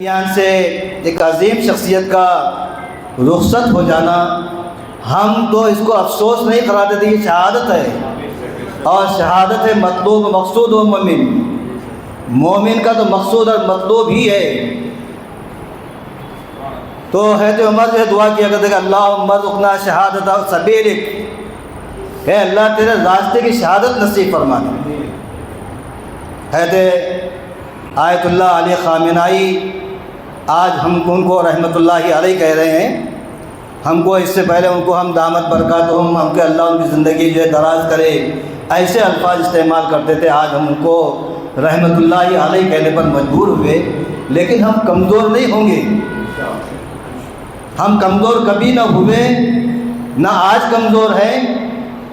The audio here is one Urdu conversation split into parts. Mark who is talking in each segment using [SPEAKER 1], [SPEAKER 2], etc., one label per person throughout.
[SPEAKER 1] یہاں سے ایک عظیم شخصیت کا رخصت ہو جانا، ہم تو اس کو افسوس نہیں کراتے تھے، یہ شہادت ہے، اور شہادت ہے مطلوب مقصود و مومن کا تو مقصود اور مطلوب ہی ہے۔ تو حضرت عمر جو ہے دعا کیا کرتے کہ اللہم ارزقنا شہادت سبیلک، کہ اللہ تیرے راستے کی شہادت نصیب فرما دے۔ حضرت آیت اللہ علی خامنائی آج ہم ان کو رحمۃ اللہ علیہ کہہ رہے ہیں، ہم کو اس سے پہلے ان کو ہم دامت برکاتہم، ہم کہ اللہ ان کی زندگی جو ہے دراز کرے، ایسے الفاظ استعمال کرتے تھے۔ آج ہم ان کو رحمۃ اللہ علیہ کہنے پر مجبور ہوئے، لیکن ہم کمزور نہیں ہوں گے، ہم کمزور کبھی نہ ہوئے، نہ آج کمزور ہیں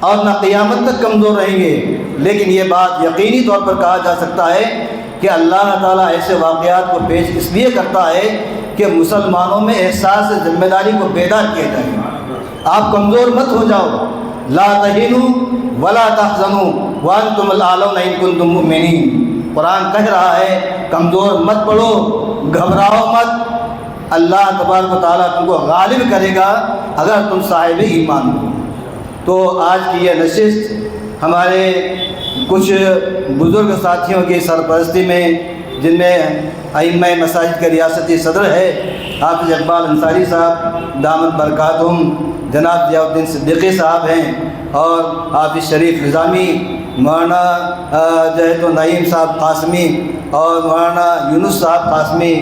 [SPEAKER 1] اور نہ قیامت تک کمزور رہیں گے۔ لیکن یہ بات یقینی طور پر کہا جا سکتا ہے کہ اللہ تعالیٰ ایسے واقعات کو پیش اس لیے کرتا ہے کہ مسلمانوں میں احساس ذمہ داری کو بیدار کیا جائے۔ آپ کمزور مت ہو جاؤ، لا تہینوا ولا تحزنوا وانتم الاعلون ان کنتم مؤمنین۔ قرآن کہہ رہا ہے کمزور مت پڑو، گھبراؤ مت، اللہ تبارک و تعالیٰ تم کو غالب کرے گا اگر تم صاحب ایمان ہو۔ تو آج کی یہ نشست ہمارے کچھ بزرگ ساتھیوں کی سرپرستی میں، جن میں ائمہ مساجد کے ریاستی صدر ہے حافظ اقبال انصاری صاحب دامت برکاتہم، جناب ضیاء الدین صدیقی صاحب ہیں، اور حافظ شریف نظامی، مولانا جہد النعیم صاحب قاسمی، اور مولانا یونس صاحب قاسمی،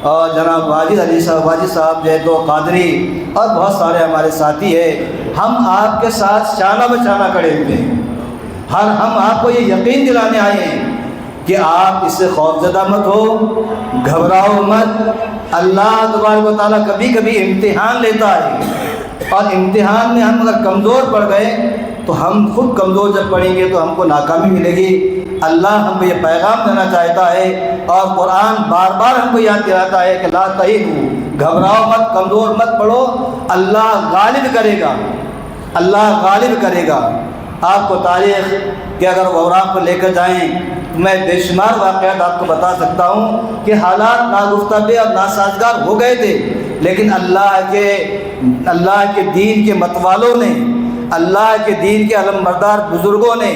[SPEAKER 1] اور جناب واجد علی صاحب واجد صاحب جہد و قادری، اور بہت سارے ہمارے ساتھی ہیں۔ ہم آپ کے ساتھ شانہ بشانہ کھڑے ہوئے ہیں، ہم آپ کو یہ یقین دلانے آئے ہیں کہ آپ اس سے خوفزدہ مت ہو، گھبراؤ مت۔ اللہ تبارک و تعالیٰ کبھی کبھی امتحان لیتا ہے، اور امتحان میں ہم اگر کمزور پڑ گئے تو ہم خود کمزور جب پڑیں گے تو ہم کو ناکامی ملے گی۔ اللہ ہم کو یہ پیغام دینا چاہتا ہے، اور قرآن بار بار ہم کو یاد دلاتا ہے کہ لا تہینوا، گھبراؤ مت، کمزور مت پڑو، اللہ غالب کرے گا، اللہ غالب کرے گا۔ آپ کو تاریخ کے اگر اوراق پر لے کر جائیں تو میں بے شمار واقعات آپ کو بتا سکتا ہوں کہ حالات ناگفتہ اور ناسازگار ہو گئے تھے، لیکن اللہ کے دین کے متوالوں نے، اللہ کے دین کے علمبردار بزرگوں نے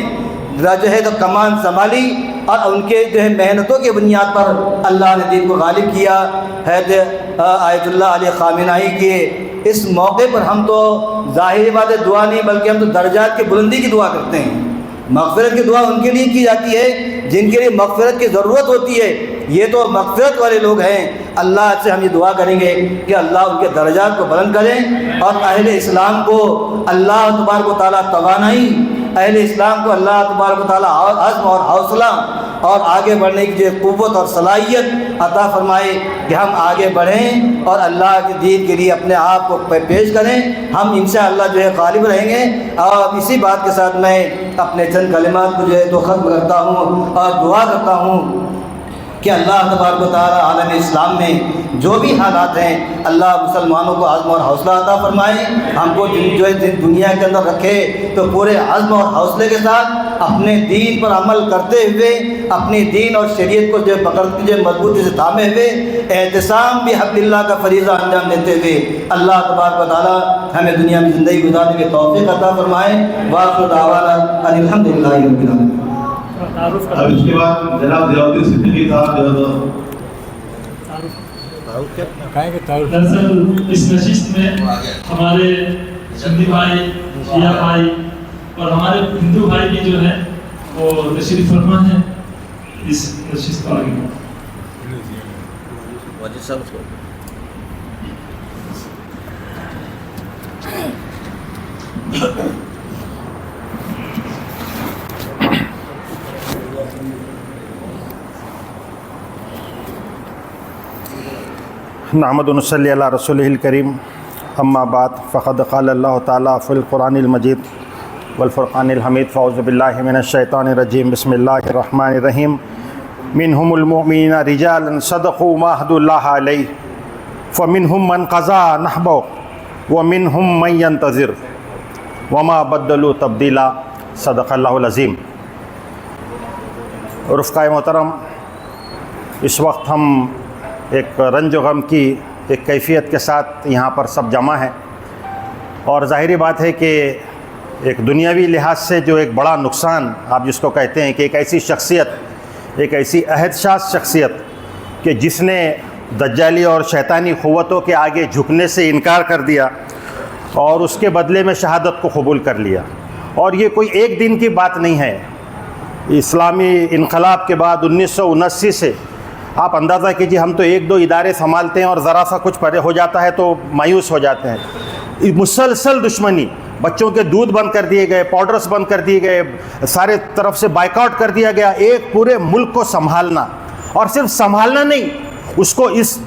[SPEAKER 1] جو ہے تو کمان سنبھالی، اور ان کے جو ہے محنتوں کی بنیاد پر اللہ نے دین کو غالب کیا۔ حضرت آیت اللہ علی خامنائی کے اس موقع پر ہم تو ظاہری بات ہے دعا نہیں، بلکہ ہم تو درجات کی بلندی کی دعا کرتے ہیں۔ مغفرت کی دعا ان کے لیے کی جاتی ہے جن کے لیے مغفرت کی ضرورت ہوتی ہے، یہ تو مغفرت والے لوگ ہیں۔ اللہ سے ہم یہ دعا کریں گے کہ اللہ ان کے درجات کو بلند کریں، اور اہل اسلام کو اللہ تبارک و تعالیٰ توانائی، اہل اسلام کو اللہ تبارک و تعالیٰ عزم اور حوصلہ اور آگے بڑھنے کی جو قوت اور صلاحیت عطا فرمائے کہ ہم آگے بڑھیں اور اللہ کے دین کے لیے اپنے آپ کو پیش کریں۔ ہم انشاءاللہ جو ہے غالب رہیں گے۔ اور اسی بات کے ساتھ میں اپنے چند کلمات کو جو ہے تو ختم کرتا ہوں، اور دعا کرتا ہوں کہ اللہ تبارک و تعالیٰ عالم اسلام میں جو بھی حالات ہیں، اللہ مسلمانوں کو عزم اور حوصلہ عطا فرمائے، ہم کو جو ہے دنیا کے اندر رکھے تو پورے عزم اور حوصلے کے ساتھ اپنے دین پر عمل کرتے ہوئے، اپنی دین اور شریعت کو جو پکڑتے جو مضبوطی سے تھامے ہوئے، احتسام بھی حبل اللہ کا فریضہ انجام دیتے ہوئے اللہ تبارک و تعالیٰ ہمیں دنیا میں زندگی گزارنے کی توفیق عطا فرمائے۔ وآخر دعوانا ان الحمد للہ رب العالمین۔
[SPEAKER 2] اب اس کے بعد جناب ضیاء الدین صدیقی صاحب جو
[SPEAKER 3] دراصل اس نشست میں ہمارے سندھی بھائی، شیعہ بھائی اور ہمارے ہندو بھائی بھی جو ہیں وہ تشریف فرما ہے اس نشست پر آگے۔
[SPEAKER 4] نحمد و نصلی علی رسولہ الکریم، اما بعد، فقد قال اللہ تعالیٰ فی القرآن المجید والفرقان الحمید، فاعوذ باللہ من الشیطان الرجیم، بسم اللہ الرحمن الرحیم۔ منہم المؤمنین رجالا صدقوا ما عاہدوا اللہ علیہ فمنہم من قضى نحبہ ومنہم من ینتظر وما بدلوا تبدیلا، صدق اللہ العظیم۔ رفقائے محترم، اس وقت ہم ایک رنج و غم کی ایک کیفیت کے ساتھ یہاں پر سب جمع ہیں، اور ظاہری بات ہے کہ ایک دنیاوی لحاظ سے جو ایک بڑا نقصان آپ جس کو کہتے ہیں کہ ایک ایسی شخصیت، ایک ایسی عہد شاذ شخصیت کہ جس نے دجالی اور شیطانی قوتوں کے آگے جھکنے سے انکار کر دیا اور اس کے بدلے میں شہادت کو قبول کر لیا. اور یہ کوئی ایک دن کی بات نہیں ہے. اسلامی انقلاب کے بعد 1979 سے آپ اندازہ کیجیے، ہم تو ایک دو ادارے سنبھالتے ہیں اور ذرا سا کچھ پرے ہو جاتا ہے تو مایوس ہو جاتے ہیں. مسلسل دشمنی، بچوں کے دودھ بند کر دیے گئے، پاؤڈرز بند کر دیے گئے، سارے طرف سے بائیکاٹ کر دیا گیا. ایک پورے ملک کو سنبھالنا، اور صرف سنبھالنا نہیں، اس کو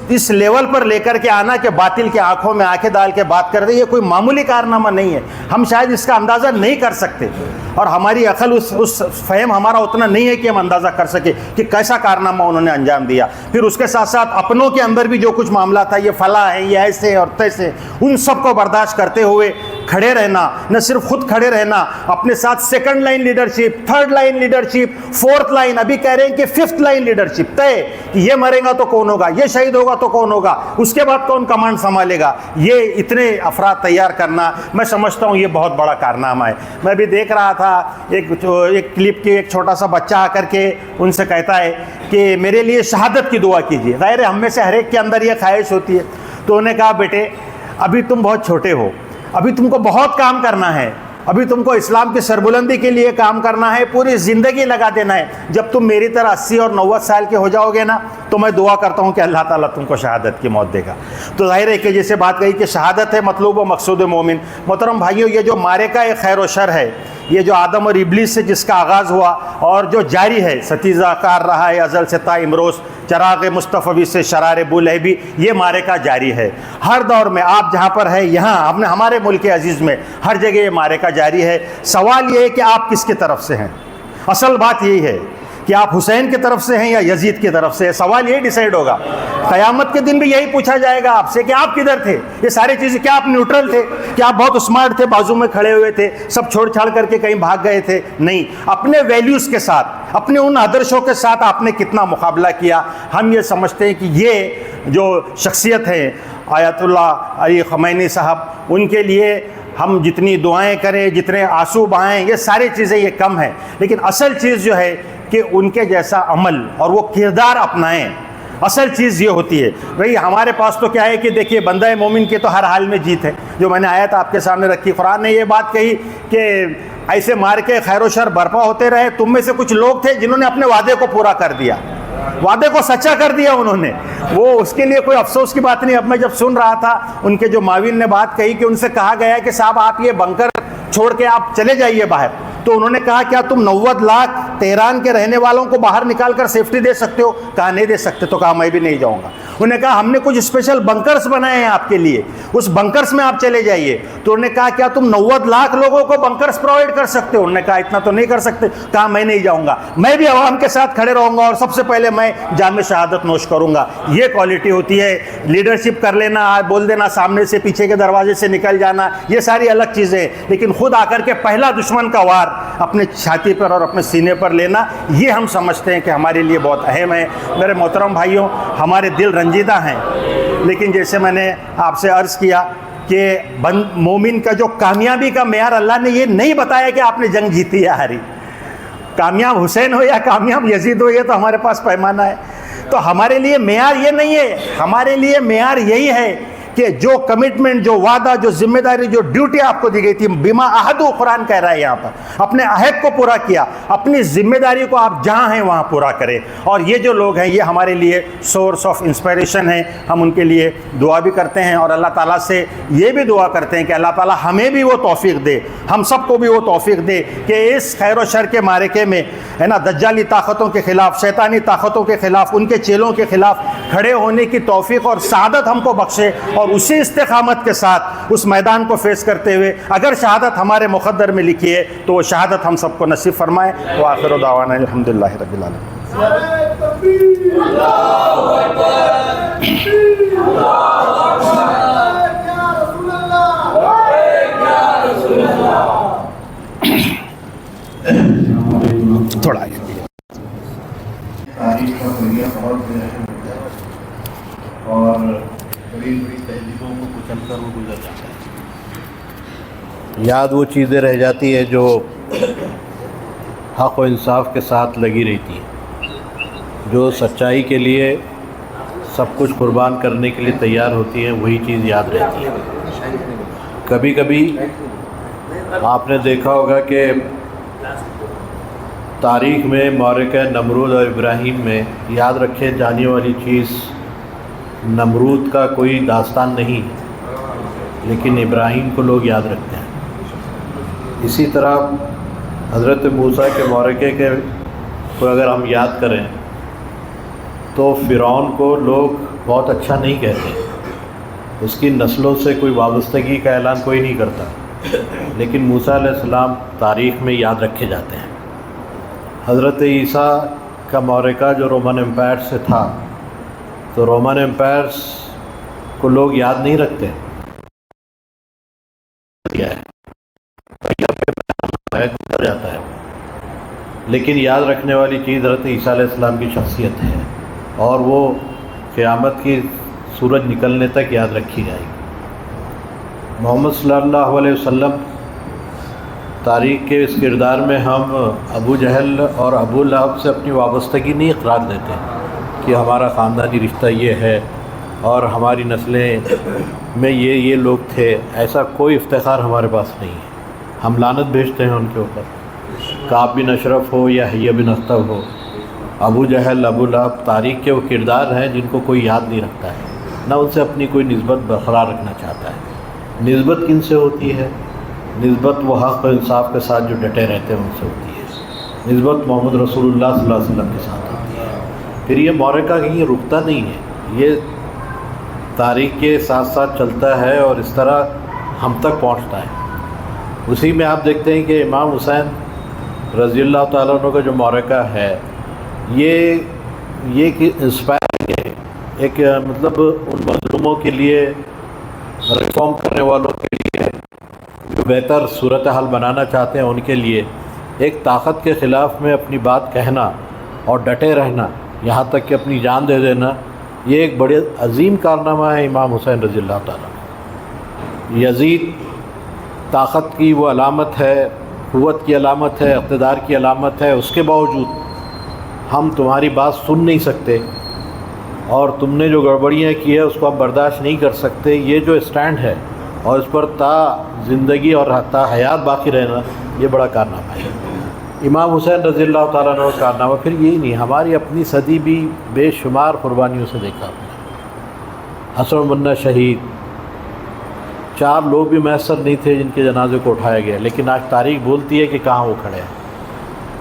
[SPEAKER 4] اس لیول پر لے کر کے آنا کہ باطل کے آنکھوں میں آنکھیں ڈال کے بات کر دے، یہ کوئی معمولی کارنامہ نہیں ہے. ہم شاید اس کا اندازہ نہیں کر سکتے، اور ہماری عقل اس فہم ہمارا اتنا نہیں ہے کہ ہم اندازہ کر سکے کہ کیسا کارنامہ انہوں نے انجام دیا. پھر اس کے ساتھ ساتھ اپنوں کے اندر بھی جو کچھ معاملہ تھا، یہ فلاں ہے، یہ ایسے اور تیسے، ان سب کو برداشت کرتے ہوئے کھڑے رہنا، نہ صرف خود کھڑے رہنا، اپنے ساتھ second line leadership, third line leadership, fourth line, ابھی کہہ رہے ہیں کہ ففتھ لائن لیڈرشپ طے کہ یہ مرے گا تو کون ہوگا، یہ شہید ہوگا تو کون ہوگا، اس کے بعد کون کمانڈ سنبھالے گا. یہ اتنے افراد تیار کرنا میں سمجھتا ہوں یہ بہت بڑا کارنامہ ہے. میں بھی دیکھ رہا تھا ایک کلپ کے، ایک چھوٹا سا بچہ آ کر کے ان سے کہتا ہے کہ میرے لیے شہادت کی دعا کیجیے. ظاہر ہے ہم میں سے ہر ایک کے اندر یہ خواہش ہوتی ہے. تو انہوں نے کہا بیٹے ابھی تم بہت چھوٹے ہو، ابھی تم کو بہت کام کرنا ہے، ابھی تم کو اسلام کی سربلندی کے لیے کام کرنا ہے، پوری زندگی لگا دینا ہے. جب تم میری طرح 80 اور 90 سال کے ہو جاؤ گے نا تو میں دعا کرتا ہوں کہ اللہ تعالیٰ تم کو شہادت کی موت دے گا. تو ظاہر ہے کہ جیسے بات کہی کہ شہادت ہے مطلوب و مقصود مومن. محترم بھائیوں، یہ جو مارے کا ایک خیر و شر ہے، یہ جو آدم اور ابلیس سے جس کا آغاز ہوا اور جو جاری ہے، ستیزہ کار رہا ہے ازل سے تا امروز، چراغ مصطفی سے شرار بولہبی، یہ مارے کا جاری ہے. ہر دور میں آپ جہاں پر ہے، یہاں ہمارے ملک عزیز میں ہر جگہ یہ مارے کا جاری ہے. سوال یہ ہے کہ آپ کس کی طرف سے ہیں. اصل بات یہی ہے کہ آپ حسین کی طرف سے ہیں یا یزید کی طرف سے. سوال یہی ڈیسائیڈ ہوگا. قیامت کے دن بھی یہی پوچھا جائے گا آپ سے کہ آپ کدھر تھے. یہ ساری چیزیں، کیا آپ نیوٹرل تھے؟ کیا آپ بہت اسمارٹ تھے، بازو میں کھڑے ہوئے تھے، سب چھوڑ چھاڑ کر کے کہیں بھاگ گئے تھے؟ نہیں، اپنے ویلیوز کے ساتھ، اپنے ان آدرشوں کے ساتھ آپ نے کتنا مقابلہ کیا. ہم یہ سمجھتے ہیں کہ یہ جو شخصیت ہے آیت اللہ علی خمینی صاحب، ان کے لیے ہم جتنی دعائیں کریں، جتنے آنسو بہائیں، یہ ساری چیزیں یہ کم ہیں. لیکن اصل چیز جو ہے کہ ان کے جیسا عمل اور وہ کردار اپنائیں. اصل چیز یہ ہوتی ہے. بھئی ہمارے پاس تو کیا ہے کہ دیکھیے بندہ مومن کی تو ہر حال میں جیت ہے. جو میں نے آیت آپ کے سامنے رکھی، قرآن نے یہ بات کہی کہ ایسے مار کے خیر و شر برپا ہوتے رہے. تم میں سے کچھ لوگ تھے جنہوں نے اپنے وعدے کو پورا کر دیا، وعدے کو سچا کر دیا انہوں نے. وہ اس کے لیے کوئی افسوس کی بات نہیں. اب میں جب سن رہا تھا ان کے جو معاون نے بات کہی کہ ان سے کہا گیا کہ صاحب آپ یہ بنکر چھوڑ کے آپ چلے جائیے باہر، تو انہوں نے کہا کیا تم 90 لاکھ تہران کے رہنے والوں کو باہر نکال کر سیفٹی دے سکتے ہو؟ کہا نہیں دے سکتے. تو کہا میں بھی نہیں جاؤں گا. انہوں نے کہا ہم نے کچھ اسپیشل بنکرز بنائے ہیں آپ کے لیے، اس بنکرز میں آپ چلے جائیے. تو انہوں نے کہا کیا تم 90 لاکھ لوگوں کو بنکرز پرووائڈ کر سکتے ہو؟ انہوں نے کہا اتنا تو نہیں کر سکتے. کہا میں نہیں جاؤں گا، میں بھی عوام کے ساتھ کھڑے رہوں گا اور سب سے پہلے میں جام شہادت نوش کروں گا. یہ کوالٹی ہوتی ہے. لیڈرشپ کر لینا، بول دینا، سامنے سے پیچھے کے دروازے سے نکل جانا، یہ ساری الگ چیزیں. لیکن خود آ کر کے پہلا دشمن کا وار اپنے چھاتی پر اور اپنے سینے پر لینا، یہ ہم سمجھتے ہیں کہ ہمارے لیے بہت اہم ہے. میرے محترم بھائیوں، ہمارے دل رنجیدہ ہیں، لیکن جیسے میں نے آپ سے عرض کیا کہ مومن کا جو کامیابی کا معیار، اللہ نے یہ نہیں بتایا کہ آپ نے جنگ جیتی یا ہاری. کامیاب حسین ہو یا کامیاب یزید ہو، یہ تو ہمارے پاس پیمانہ ہے. تو ہمارے لیے معیار یہ نہیں ہے. ہمارے لیے معیار یہی ہے کہ جو کمٹمنٹ، جو وعدہ، جو ذمہ داری، جو ڈیوٹی آپ کو دی گئی تھی، بما عہدوا، قرآن کہہ رہا ہے یہاں پر، اپنے عہد کو پورا کیا. اپنی ذمہ داری کو آپ جہاں ہیں وہاں پورا کریں. اور یہ جو لوگ ہیں یہ ہمارے لیے سورس آف انسپائریشن ہیں. ہم ان کے لیے دعا بھی کرتے ہیں اور اللہ تعالیٰ سے یہ بھی دعا کرتے ہیں کہ اللہ تعالیٰ ہمیں بھی وہ توفیق دے، ہم سب کو بھی وہ توفیق دے کہ اس خیر و شر کے معرکے میں ہے نا، دجالی طاقتوں کے خلاف، شیطانی طاقتوں کے خلاف، ان کے چیلوں کے خلاف کھڑے ہونے کی توفیق اور سعادت ہم کو بخشے. اور اسی استقامت کے ساتھ اس میدان کو فیس کرتے ہوئے اگر شہادت ہمارے مقدر میں لکھی ہے تو وہ شہادت ہم سب کو نصیب فرمائے. وآخر دعوانا الحمدللہ رب العالمین. تھوڑا آگے.
[SPEAKER 2] تاریخ کا بڑھیا بہت بڑی بڑی تہذیبوں کو کچل کر وہ گزر جاتا ہے۔
[SPEAKER 5] یاد وہ چیزیں رہ جاتی ہیں جو حق و انصاف کے ساتھ لگی رہتی ہیں، جو سچائی کے لیے سب کچھ قربان کرنے کے لیے تیار ہوتی ہیں، وہی چیز یاد رہتی ہے۔ کبھی کبھی آپ نے دیکھا ہوگا کہ تاریخ میں معرکہ نمرود اور ابراہیم میں یاد رکھے جانے والی چیز نمرود کا کوئی داستان نہیں، لیکن ابراہیم کو لوگ یاد رکھتے ہیں۔ اسی طرح حضرت موسیٰ کے معرکے کے کو اگر ہم یاد کریں تو فرعون کو لوگ بہت اچھا نہیں کہتے، اس کی نسلوں سے کوئی وابستگی کا اعلان کوئی نہیں کرتا، لیکن موسیٰ علیہ السلام تاریخ میں یاد رکھے جاتے ہیں۔ حضرت عیسیٰ کا معرکہ جو رومن امپائر سے تھا، تو رومن امپائرس کو لوگ یاد نہیں رکھتے، گزر جاتا ہے، لیکن یاد رکھنے والی چیز حضرت عیسیٰ علیہ السلام کی شخصیت ہے، اور وہ قیامت کی سورج نکلنے تک یاد رکھی جائے گی۔ محمد صلی اللہ علیہ وسلم تاریخ کے اس کردار میں ہم ابو جہل اور ابو لہب سے اپنی وابستگی نہیں اقرار دیتے کہ ہمارا خاندانی رشتہ یہ ہے اور ہماری نسلیں میں یہ لوگ تھے، ایسا کوئی افتخار ہمارے پاس نہیں ہے۔ ہم لعنت بھیجتے ہیں ان کے اوپر، کعب بن اشرف ہو یا حیہ بن اخطب ہو، ابو جہل ابو لہب تاریخ کے وہ کردار ہیں جن کو کوئی یاد نہیں رکھتا ہے، نہ ان سے اپنی کوئی نسبت برقرار رکھنا چاہتا ہے۔ نسبت کن سے ہوتی ہے؟ نسبت وہ حق و انصاف کے ساتھ جو ڈٹے رہتے ہیں ان سے ہوتی ہے، نسبت محمد رسول اللہ صلی اللہ علیہ وسلم کے ساتھ ہوتی ہے۔ پھر یہ معرکہ کہیں رکتا نہیں ہے، یہ تاریخ کے ساتھ ساتھ چلتا ہے اور اس طرح ہم تک پہنچتا ہے۔ اسی میں آپ دیکھتے ہیں کہ امام حسین رضی اللہ تعالیٰ عنہ کا جو معرکہ ہے یہ کہ انسپائرنگ ہے، ایک مطلب ان مظلوموں کے لیے، ریفارم کرنے والوں کے لیے، جو بہتر صورتحال بنانا چاہتے ہیں ان کے لیے ایک طاقت کے خلاف میں اپنی بات کہنا اور ڈٹے رہنا، یہاں تک کہ اپنی جان دے دینا، یہ ایک بڑے عظیم کارنامہ ہے امام حسین رضی اللہ تعالیٰ۔ یزید طاقت کی وہ علامت ہے، قوت کی علامت ہے، اقتدار کی علامت ہے، اس کے باوجود ہم تمہاری بات سن نہیں سکتے اور تم نے جو گڑبڑیاں کی ہے اس کو ہم برداشت نہیں کر سکتے، یہ جو اسٹینڈ ہے اور اس پر تا زندگی اور تا حیات باقی رہنا، یہ بڑا کارنامہ ہے۔ امام حسین رضی اللہ تعالیٰ عنہ کا کارنامہ پھر یہی نہیں، ہماری اپنی صدی بھی بے شمار قربانیوں سے دیکھا ہم نے۔ حسن بننا شہید، 4 لوگ بھی میسر نہیں تھے جن کے جنازے کو اٹھایا گیا، لیکن آج تاریخ بولتی ہے کہ کہاں وہ کھڑے ہیں۔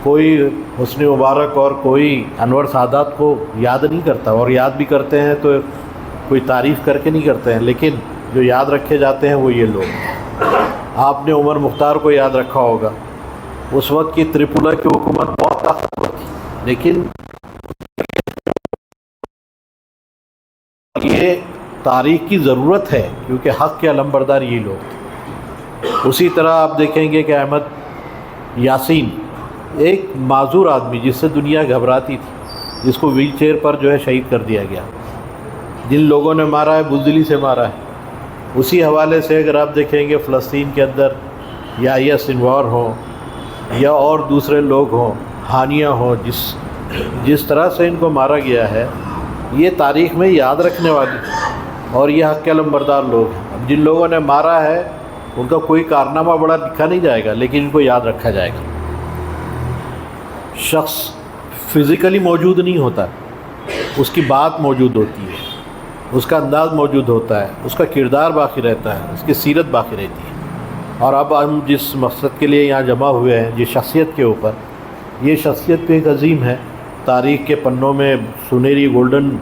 [SPEAKER 5] کوئی حسنی مبارک اور کوئی انور سادات کو یاد نہیں کرتا، اور یاد بھی کرتے ہیں تو کوئی تعریف کر کے نہیں کرتے ہیں، لیکن جو یاد رکھے جاتے ہیں وہ یہ لوگ ہیں۔ آپ نے عمر مختار کو یاد رکھا ہوگا، اس وقت کی تریپولا کی حکومت بہت طاقتور تھی، لیکن یہ تاریخ کی ضرورت ہے کیونکہ حق کے علمبردار یہ لوگ تھے۔ اسی طرح آپ دیکھیں گے کہ احمد یاسین ایک معذور آدمی جس سے دنیا گھبراتی تھی، جس کو ویل چیئر پر جو ہے شہید کر دیا گیا، جن لوگوں نے مارا ہے بزدلی سے مارا ہے۔ اسی حوالے سے اگر آپ دیکھیں گے فلسطین کے اندر یا سنوار ہوں یا اور دوسرے لوگ ہوں، ہانیہ ہوں، جس طرح سے ان کو مارا گیا ہے، یہ تاریخ میں یاد رکھنے والی اور یہ حق کے علمبردار لوگ ہیں۔ اب جن لوگوں نے مارا ہے ان کا کوئی کارنامہ بڑا لکھا نہیں جائے گا، لیکن ان کو یاد رکھا جائے گا۔ شخص فزیکلی موجود نہیں ہوتا، اس کی بات موجود ہوتی ہے، اس کا انداز موجود ہوتا ہے، اس کا کردار باقی رہتا ہے، اس کی سیرت باقی رہتی ہے۔ اور اب ہم جس مقصد کے لیے یہاں جمع ہوئے ہیں، جس شخصیت کے اوپر، یہ شخصیت بھی ایک عظیم ہے، تاریخ کے پنوں میں سنہری گولڈن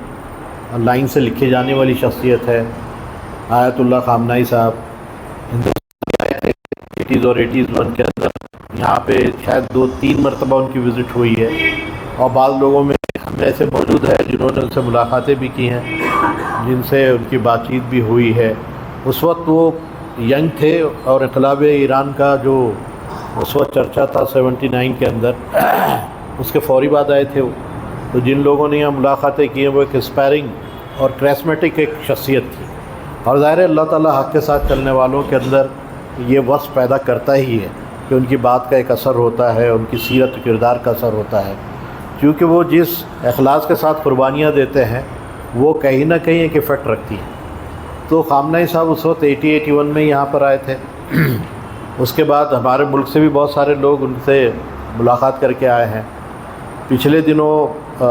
[SPEAKER 5] لائن سے لکھی جانے والی شخصیت ہے۔ آیت اللہ خامنائی صاحب ہندوستان کے 80s اور 81 کے اندر یہاں پہ شاید 2-3 مرتبہ ان کی وزٹ ہوئی ہے، اور بعض لوگوں میں ہم ایسے موجود ہیں جنہوں نے ان سے ملاقاتیں بھی کی ہیں، جن سے ان کی بات چیت بھی ہوئی ہے۔ اس وقت وہ ینگ تھے اور انقلاب ایران کا جو اس وقت چرچا تھا 79 کے اندر، اس کے فوری بعد آئے تھے وہ۔ تو جن لوگوں نے یہاں ملاقاتیں کی ہیں وہ ایک اسپائرنگ اور کرسمیٹک ایک شخصیت تھی، اور ظاہر ہے اللہ تعالیٰ حق کے ساتھ چلنے والوں کے اندر یہ وصف پیدا کرتا ہی ہے کہ ان کی بات کا ایک اثر ہوتا ہے، ان کی سیرت و کردار کا اثر ہوتا ہے، کیونکہ وہ جس اخلاص کے ساتھ قربانیاں دیتے ہیں وہ کہیں نہ کہیں ایک ایفیکٹ رکھتی ہیں۔ تو خامنہئی صاحب اس وقت 81 میں یہاں پر آئے تھے، اس کے بعد ہمارے ملک سے بھی بہت سارے لوگ ان سے ملاقات کر کے آئے ہیں۔ پچھلے دنوں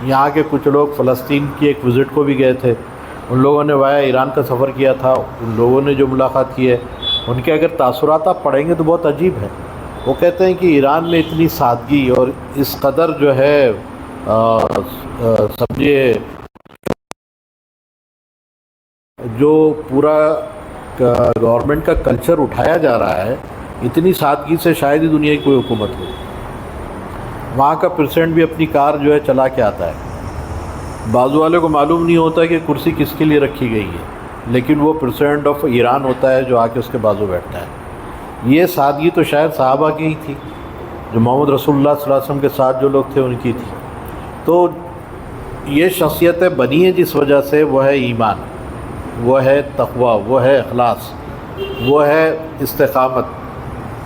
[SPEAKER 5] یہاں کے کچھ لوگ فلسطین کی ایک وزٹ کو بھی گئے تھے، ان لوگوں نے وایا ایران کا سفر کیا تھا، ان لوگوں نے جو ملاقات کی ہے ان کے اگر تاثرات آپ پڑھیں گے تو بہت عجیب ہے۔ وہ کہتے ہیں کہ ایران میں اتنی سادگی اور اس قدر جو ہے سمجھے جو پورا گورنمنٹ کا کلچر اٹھایا جا رہا ہے، اتنی سادگی سے شاید ہی دنیا کی کوئی حکومت ہو۔ وہاں کا پریزیڈنٹ بھی اپنی کار جو ہے چلا کے آتا ہے، بازو والے کو معلوم نہیں ہوتا کہ کرسی کس کے لیے رکھی گئی ہے، لیکن وہ پریزیڈنٹ آف ایران ہوتا ہے جو آ کے اس کے بازو بیٹھتا ہے۔ یہ سادگی تو شاید صحابہ کی ہی تھی، جو محمد رسول اللہ صلی اللہ علیہ وسلم کے ساتھ جو لوگ تھے ان کی تھی۔ تو یہ شخصیتیں بنی ہیں جس وجہ سے، وہ ہے ایمان، وہ ہے تقوی، وہ ہے اخلاص، وہ ہے استقامت،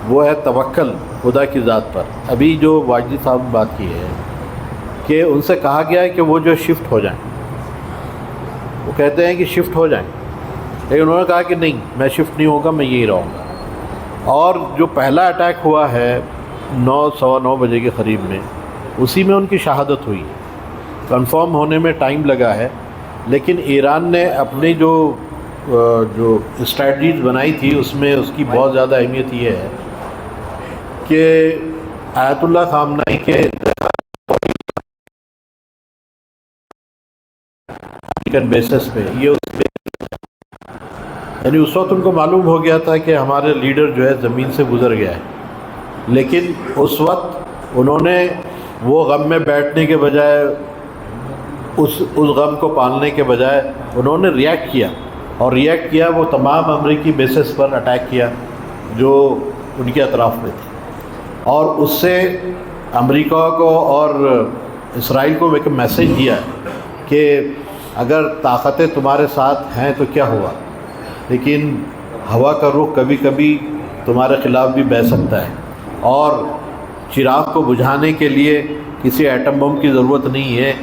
[SPEAKER 5] وہ ہے توکل خدا کی ذات پر۔ ابھی جو واجدی صاحب نے بات کی ہے کہ ان سے کہا گیا ہے کہ وہ جو شفٹ ہو جائیں، وہ کہتے ہیں کہ شفٹ ہو جائیں، لیکن انہوں نے کہا کہ نہیں، میں شفٹ نہیں ہوگا، میں یہی رہوں گا۔ اور جو پہلا اٹیک ہوا ہے 9:15 بجے کے قریب میں، اسی میں ان کی شہادت ہوئی۔ کنفرم ہونے میں ٹائم لگا ہے، لیکن ایران نے اپنی جو اسٹریٹجیز بنائی تھی اس میں اس کی بہت زیادہ اہمیت یہ ہے کہ آیت اللہ خامنہئی کے بیسس پہ یہ یعنی اس وقت ان کو معلوم ہو گیا تھا کہ ہمارے لیڈر جو ہے زمین سے گزر گیا ہے، لیکن اس وقت انہوں نے وہ غم میں بیٹھنے کے بجائے، اس غم کو پالنے کے بجائے انہوں نے ریئیکٹ کیا، اور ریئیکٹ کیا وہ تمام امریکی بیسس پر اٹیک کیا جو ان کے اطراف میں تھے، اور اس سے امریکہ کو اور اسرائیل کو ایک میسیج دیا کہ اگر طاقتیں تمہارے ساتھ ہیں تو کیا ہوا، لیکن ہوا کا رخ کبھی کبھی تمہارے خلاف بھی بہہ سکتا ہے، اور چراغ کو بجھانے کے لیے کسی ایٹم بم کی ضرورت نہیں ہے،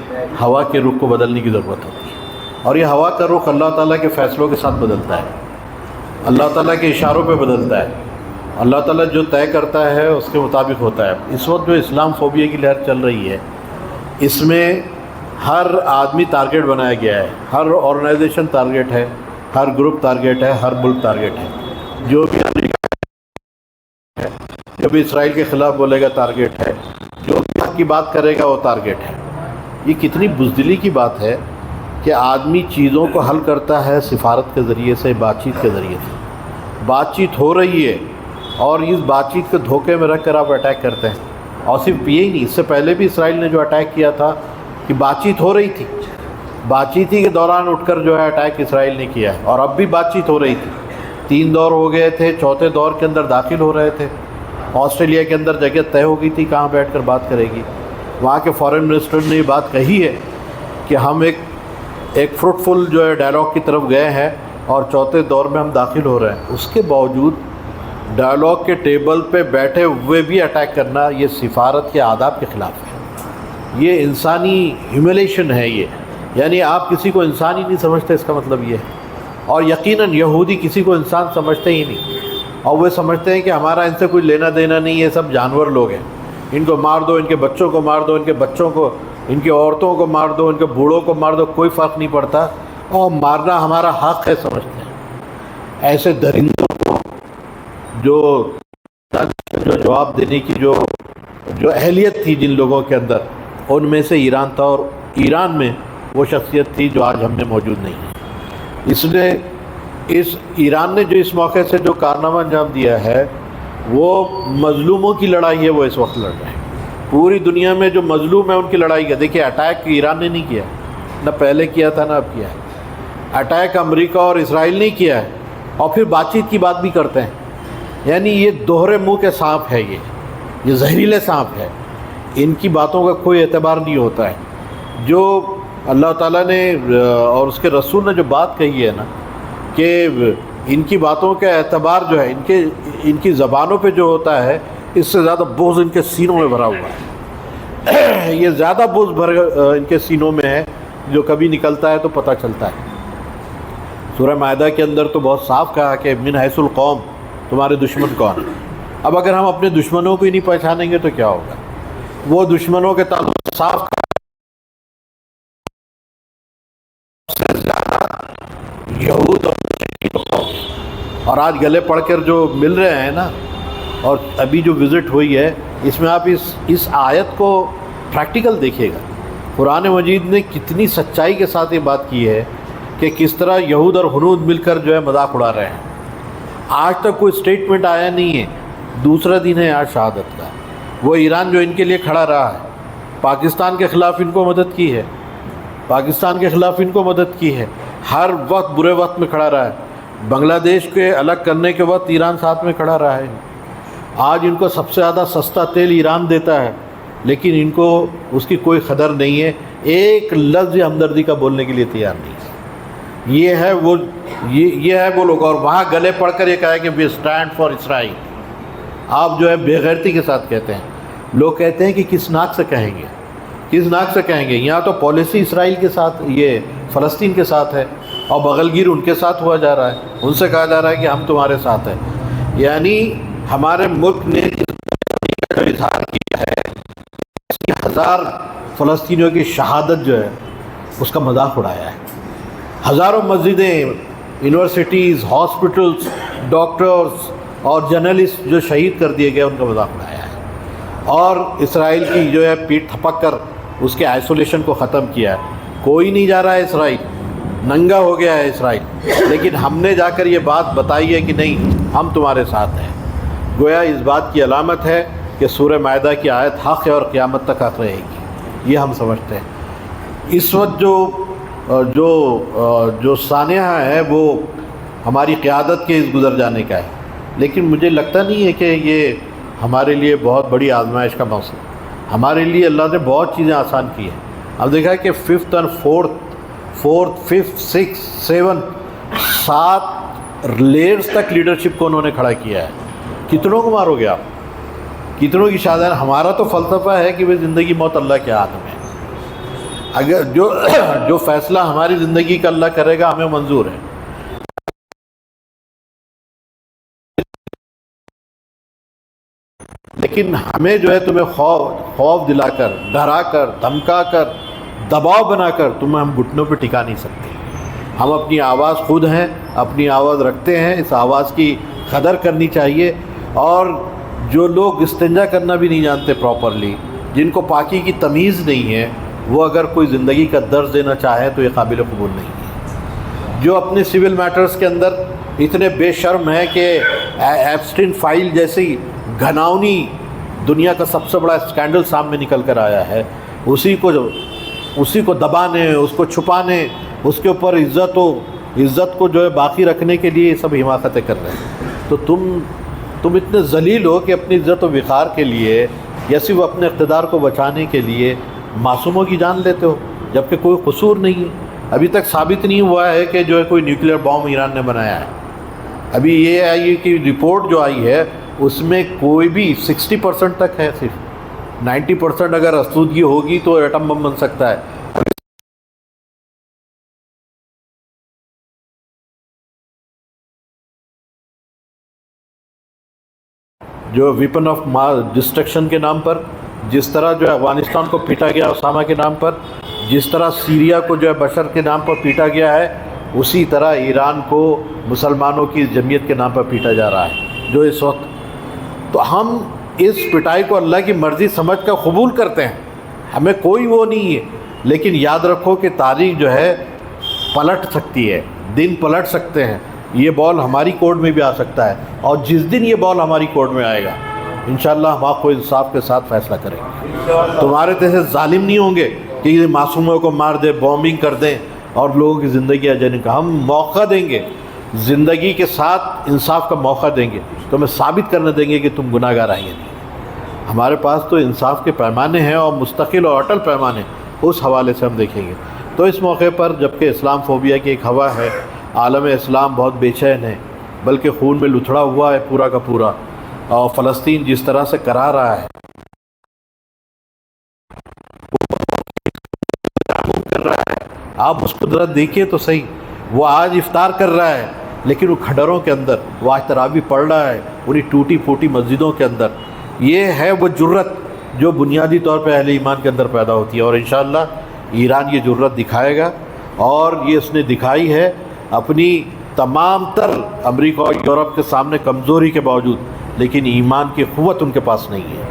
[SPEAKER 5] ہوا کے رخ کو بدلنے کی ضرورت ہوتی ہے، اور یہ ہوا کا رخ اللہ تعالیٰ کے فیصلوں کے ساتھ بدلتا ہے، اللہ تعالیٰ کے اشاروں پہ بدلتا ہے، اللہ تعالیٰ جو طے کرتا ہے اس کے مطابق ہوتا ہے۔ اس وقت جو اسلام فوبیا کی لہر چل رہی ہے، اس میں ہر آدمی ٹارگیٹ بنایا گیا ہے، ہر آرگنائزیشن ٹارگیٹ ہے، ہر گروپ ٹارگیٹ ہے، ہر ملک ٹارگیٹ ہے، جو بھی امریکہ ہے، جو بھی اسرائیل کے خلاف بولے گا ٹارگیٹ ہے، جو بھی حق کی بات کرے گا وہ ٹارگیٹ ہے۔ یہ کتنی بزدلی کی بات ہے کہ آدمی چیزوں کو حل کرتا ہے سفارت کے ذریعے سے، بات چیت کے ذریعے سے۔ بات چیت ہو رہی ہے اور اس بات چیت کے دھوکے میں رکھ کر آپ اٹیک کرتے ہیں، اور صرف یہی نہیں، اس سے پہلے بھی اسرائیل نے جو اٹیک کیا تھا کہ بات چیت ہو رہی تھی، بات چیت ہی کے دوران اٹھ کر جو ہے اٹیک اسرائیل نے کیا ہے، اور اب بھی بات چیت ہو رہی تھی۔ 3 دور ہو گئے تھے، چوتھے دور کے اندر داخل ہو رہے تھے۔ آسٹریلیا کے اندر جگہ طے ہو گئی تھی کہاں بیٹھ کر بات کرے گی، وہاں کے فارن منسٹر نے یہ بات کہی ہے کہ ہم ایک فروٹفل جو ہے ڈائلاگ کی طرف گئے ہیں اور چوتھے دور میں ہم داخل ہو رہے ہیں۔ اس کے باوجود ڈائلاگ کے ٹیبل پہ بیٹھے ہوئے بھی اٹیک کرنا، یہ سفارت کے آداب کے خلاف ہے، یہ انسانی ہیوملیشن ہے۔ یہ یعنی آپ کسی کو انسان ہی نہیں سمجھتے، اس کا مطلب یہ ہے۔ اور یقیناً یہودی کسی کو انسان سمجھتے ہی نہیں، اور وہ سمجھتے ہیں کہ ہمارا ان سے کوئی لینا دینا نہیں ہے، سب جانور لوگ ہیں، ان کو مار دو، ان کے بچوں کو مار دو، ان کے بچوں کو، ان کی عورتوں کو مار دو، ان کے بوڑھوں کو مار دو، کوئی فرق نہیں پڑتا، اور مارنا ہمارا حق ہے سمجھتے ہیں۔ ایسے درندوں کو جو جواب دینے کی جو اہلیت تھی جن لوگوں کے اندر، ان میں سے ایران تھا، اور ایران میں وہ شخصیت تھی جو آج ہم میں موجود نہیں ہے۔ اس ایران نے جو اس موقع سے جو کارنامہ انجام دیا ہے، وہ مظلوموں کی لڑائی ہے، وہ اس وقت لڑ رہے ہیں۔ پوری دنیا میں جو مظلوم ہے ان کی لڑائی ہے۔ دیکھیے اٹیک ایران نے نہیں کیا، نہ پہلے کیا تھا نہ اب کیا ہے، اٹیک امریکہ اور اسرائیل نے کیا ہے، اور پھر بات چیت کی بات بھی کرتے ہیں۔ یعنی یہ دوہرے منہ کے سانپ ہے، یہ زہریلے سانپ ہے، ان کی باتوں کا کوئی اعتبار نہیں ہوتا ہے۔ جو اللہ تعالیٰ نے اور اس کے رسول نے جو بات کہی ہے نا کہ ان کی باتوں کا اعتبار جو ہے ان کی زبانوں پہ جو ہوتا ہے اس سے زیادہ بغض ان کے سینوں میں بھرا ہوا ہے. یہ زیادہ بغض ان کے سینوں میں ہے جو کبھی نکلتا ہے تو پتہ چلتا ہے. سورہ مائدہ کے اندر تو بہت صاف کہا کہ من حیث القوم تمہارے دشمن کون. اب اگر ہم اپنے دشمنوں کو ہی نہیں پہچانیں گے تو کیا ہوگا. وہ دشمنوں کے تعلق صاف یہود اور آج گلے پڑھ کر جو مل رہے ہیں نا، اور ابھی جو وزٹ ہوئی ہے اس میں آپ اس آیت کو پریکٹیکل دیکھیے گا. قرآن مجید نے کتنی سچائی کے ساتھ یہ بات کی ہے کہ کس طرح یہود اور ہنود مل کر جو ہے مذاق اڑا رہے ہیں. آج تک کوئی اسٹیٹمنٹ آیا نہیں ہے. دوسرا دن ہے آج شہادت کا. وہ ایران جو ان کے لیے کھڑا رہا ہے، پاکستان کے خلاف ان کو مدد کی ہے، پاکستان کے خلاف ان کو مدد کی ہے، ہر وقت برے وقت میں کھڑا رہا ہے. بنگلہ دیش کے الگ کرنے کے وقت ایران ساتھ میں کھڑا رہا ہے. آج ان کو سب سے زیادہ سستا تیل ایران دیتا ہے، لیکن ان کو اس کی کوئی قدر نہیں ہے. ایک لفظ ہمدردی کا بولنے کے لیے تیار نہیں ہے. یہ ہے وہ لوگ. اور وہاں گلے پڑھ کر یہ کہا ہے کہ وی اسٹینڈ فار اسرائیل. آپ جو ہے بے غیرتی کے ساتھ کہتے ہیں. لوگ کہتے ہیں کہ کس ناک سے کہیں گے، کس ناک سے کہیں گے. یہاں تو پالیسی اسرائیل کے ساتھ، یہ فلسطین کے ساتھ ہے، اور بغل گیر ان کے ساتھ ہوا جا رہا ہے. ان سے کہا جا رہا ہے کہ ہم تمہارے ساتھ ہیں. یعنی ہمارے ملک نے جو اظہار کیا ہے 80,000 فلسطینیوں کی شہادت جو ہے اس کا مذاق اڑایا ہے. ہزاروں مسجدیں، یونیورسٹیز، ہاسپٹلز، ڈاکٹرز اور جرنلسٹ جو شہید کر دیے گئے ان کا مذاق اڑایا ہے. اور اسرائیل کی جو ہے پیٹ تھپک کر اس کے آئسولیشن کو ختم کیا ہے. کوئی نہیں جا رہا ہے اسرائیل، ننگا ہو گیا ہے اسرائیل. لیکن ہم نے جا کر یہ بات بتائی ہے کہ نہیں، ہم تمہارے ساتھ ہیں. گویا اس بات کی علامت ہے کہ سورہ مائدہ کی آیت حق ہے اور قیامت تک حق رہے گی. یہ ہم سمجھتے ہیں. اس وقت جو سانحہ ہے وہ ہماری قیادت کے اس گزر جانے کا ہے. لیکن مجھے لگتا نہیں ہے کہ یہ ہمارے لیے بہت بڑی آزمائش کا موسم. ہمارے لیے اللہ نے بہت چیزیں آسان کی ہیں. اب دیکھا کہ 5th اور 4th 5th 6th 7 7 لیئرز تک لیڈرشپ کو انہوں نے کھڑا کیا ہے. کتنوں کو مارو گے آپ؟ کتنوں کی شادی؟ ہمارا تو فلسفہ ہے کہ وہ زندگی موت اللہ کے ہاتھ میں ہے. اگر جو فیصلہ ہماری زندگی کا اللہ کرے گا ہمیں منظور ہے. لیکن ہمیں جو ہے تمہیں خوف دلا کر، ڈرا کر، دھمکا کر، دباؤ بنا کر تمہیں ہم گھٹنوں پہ ٹکا نہیں سکتے. ہم اپنی آواز خود ہیں، اپنی آواز رکھتے ہیں. اس آواز کی قدر کرنی چاہیے. اور جو لوگ استنجا کرنا بھی نہیں جانتے پراپرلی، جن کو پاکی کی تمیز نہیں ہے، وہ اگر کوئی زندگی کا درس دینا چاہے تو یہ قابل قبول نہیں ہے. جو اپنے سول میٹرز کے اندر اتنے بے شرم ہیں کہ ایپسٹین فائل جیسی گھناؤنی دنیا کا سب سے بڑا اسکینڈل سامنے نکل کر آیا ہے، اسی کو دبانے، اس کو چھپانے، اس کے اوپر عزت کو جو ہے باقی رکھنے کے لیے یہ سب حماقتیں کر رہے ہیں. تو تم اتنے ذلیل ہو کہ اپنی عزت و وقار کے لیے یا صرف اپنے اقتدار کو بچانے کے لیے معصوموں کی جان لیتے ہو، جبکہ کوئی قصور نہیں ہے. ابھی تک ثابت نہیں ہوا ہے کہ جو ہے کوئی نیوکلیئر بام ایران نے بنایا ہے. ابھی یہ آئی کہ رپورٹ جو آئی ہے اس میں کوئی بھی 60% تک ہے. صرف 90% اگر آسودگی ہوگی تو ایٹم بم بن سکتا ہے. جو ویپن آف ڈسٹرکشن کے نام پر جس طرح جو ہے افغانستان کو پیٹا گیا اسامہ کے نام پر، جس طرح سیریا کو جو ہے بشر کے نام پر پیٹا گیا ہے، اسی طرح ایران کو مسلمانوں کی جمعیت کے نام پر پیٹا جا رہا ہے جو اس وقت. تو ہم اس پٹائی کو اللہ کی مرضی سمجھ کر قبول کرتے ہیں. ہمیں کوئی وہ نہیں ہے. لیکن یاد رکھو کہ تاریخ جو ہے پلٹ سکتی ہے، دن پلٹ سکتے ہیں. یہ بال ہماری کورٹ میں بھی آ سکتا ہے، اور جس دن یہ بال ہماری کورٹ میں آئے گا انشاءاللہ ہم آپ کو انصاف کے ساتھ فیصلہ کریں گے. تمہارے جیسے ظالم نہیں ہوں گے کہ یہ معصوموں کو مار دیں، بومبنگ کر دیں اور لوگوں کی زندگی اجانے کا. ہم موقع دیں گے، زندگی کے ساتھ انصاف کا موقع دیں گے، تمہیں ثابت کرنے دیں گے کہ تم گناہ گار آئیں گے نہیں. ہمارے پاس تو انصاف کے پیمانے ہیں اور مستقل اور اٹل پیمانے، اس حوالے سے ہم دیکھیں گے. تو اس موقع پر جبکہ اسلام فوبیا کی ایک ہوا ہے، عالم اسلام بہت بے چین ہے، بلکہ خون میں لتھڑا ہوا ہے پورا کا پورا، اور فلسطین جس طرح سے کرا رہا ہے آپ اس قدرت دیکھیے تو صحیح، وہ آج افطار کر رہا ہے لیکن وہ کھڈروں کے اندر وہ آج تراویح پڑھ رہا ہے انہیں ٹوٹی پھوٹی مسجدوں کے اندر۔ یہ ہے وہ جرت جو بنیادی طور پہ اہل ایمان کے اندر پیدا ہوتی ہے، اور انشاءاللہ ایران یہ جرت دکھائے گا، اور یہ اس نے دکھائی ہے اپنی تمام تر امریکہ اور یورپ کے سامنے کمزوری کے باوجود، لیکن ایمان کی قوت ان کے پاس نہیں ہے۔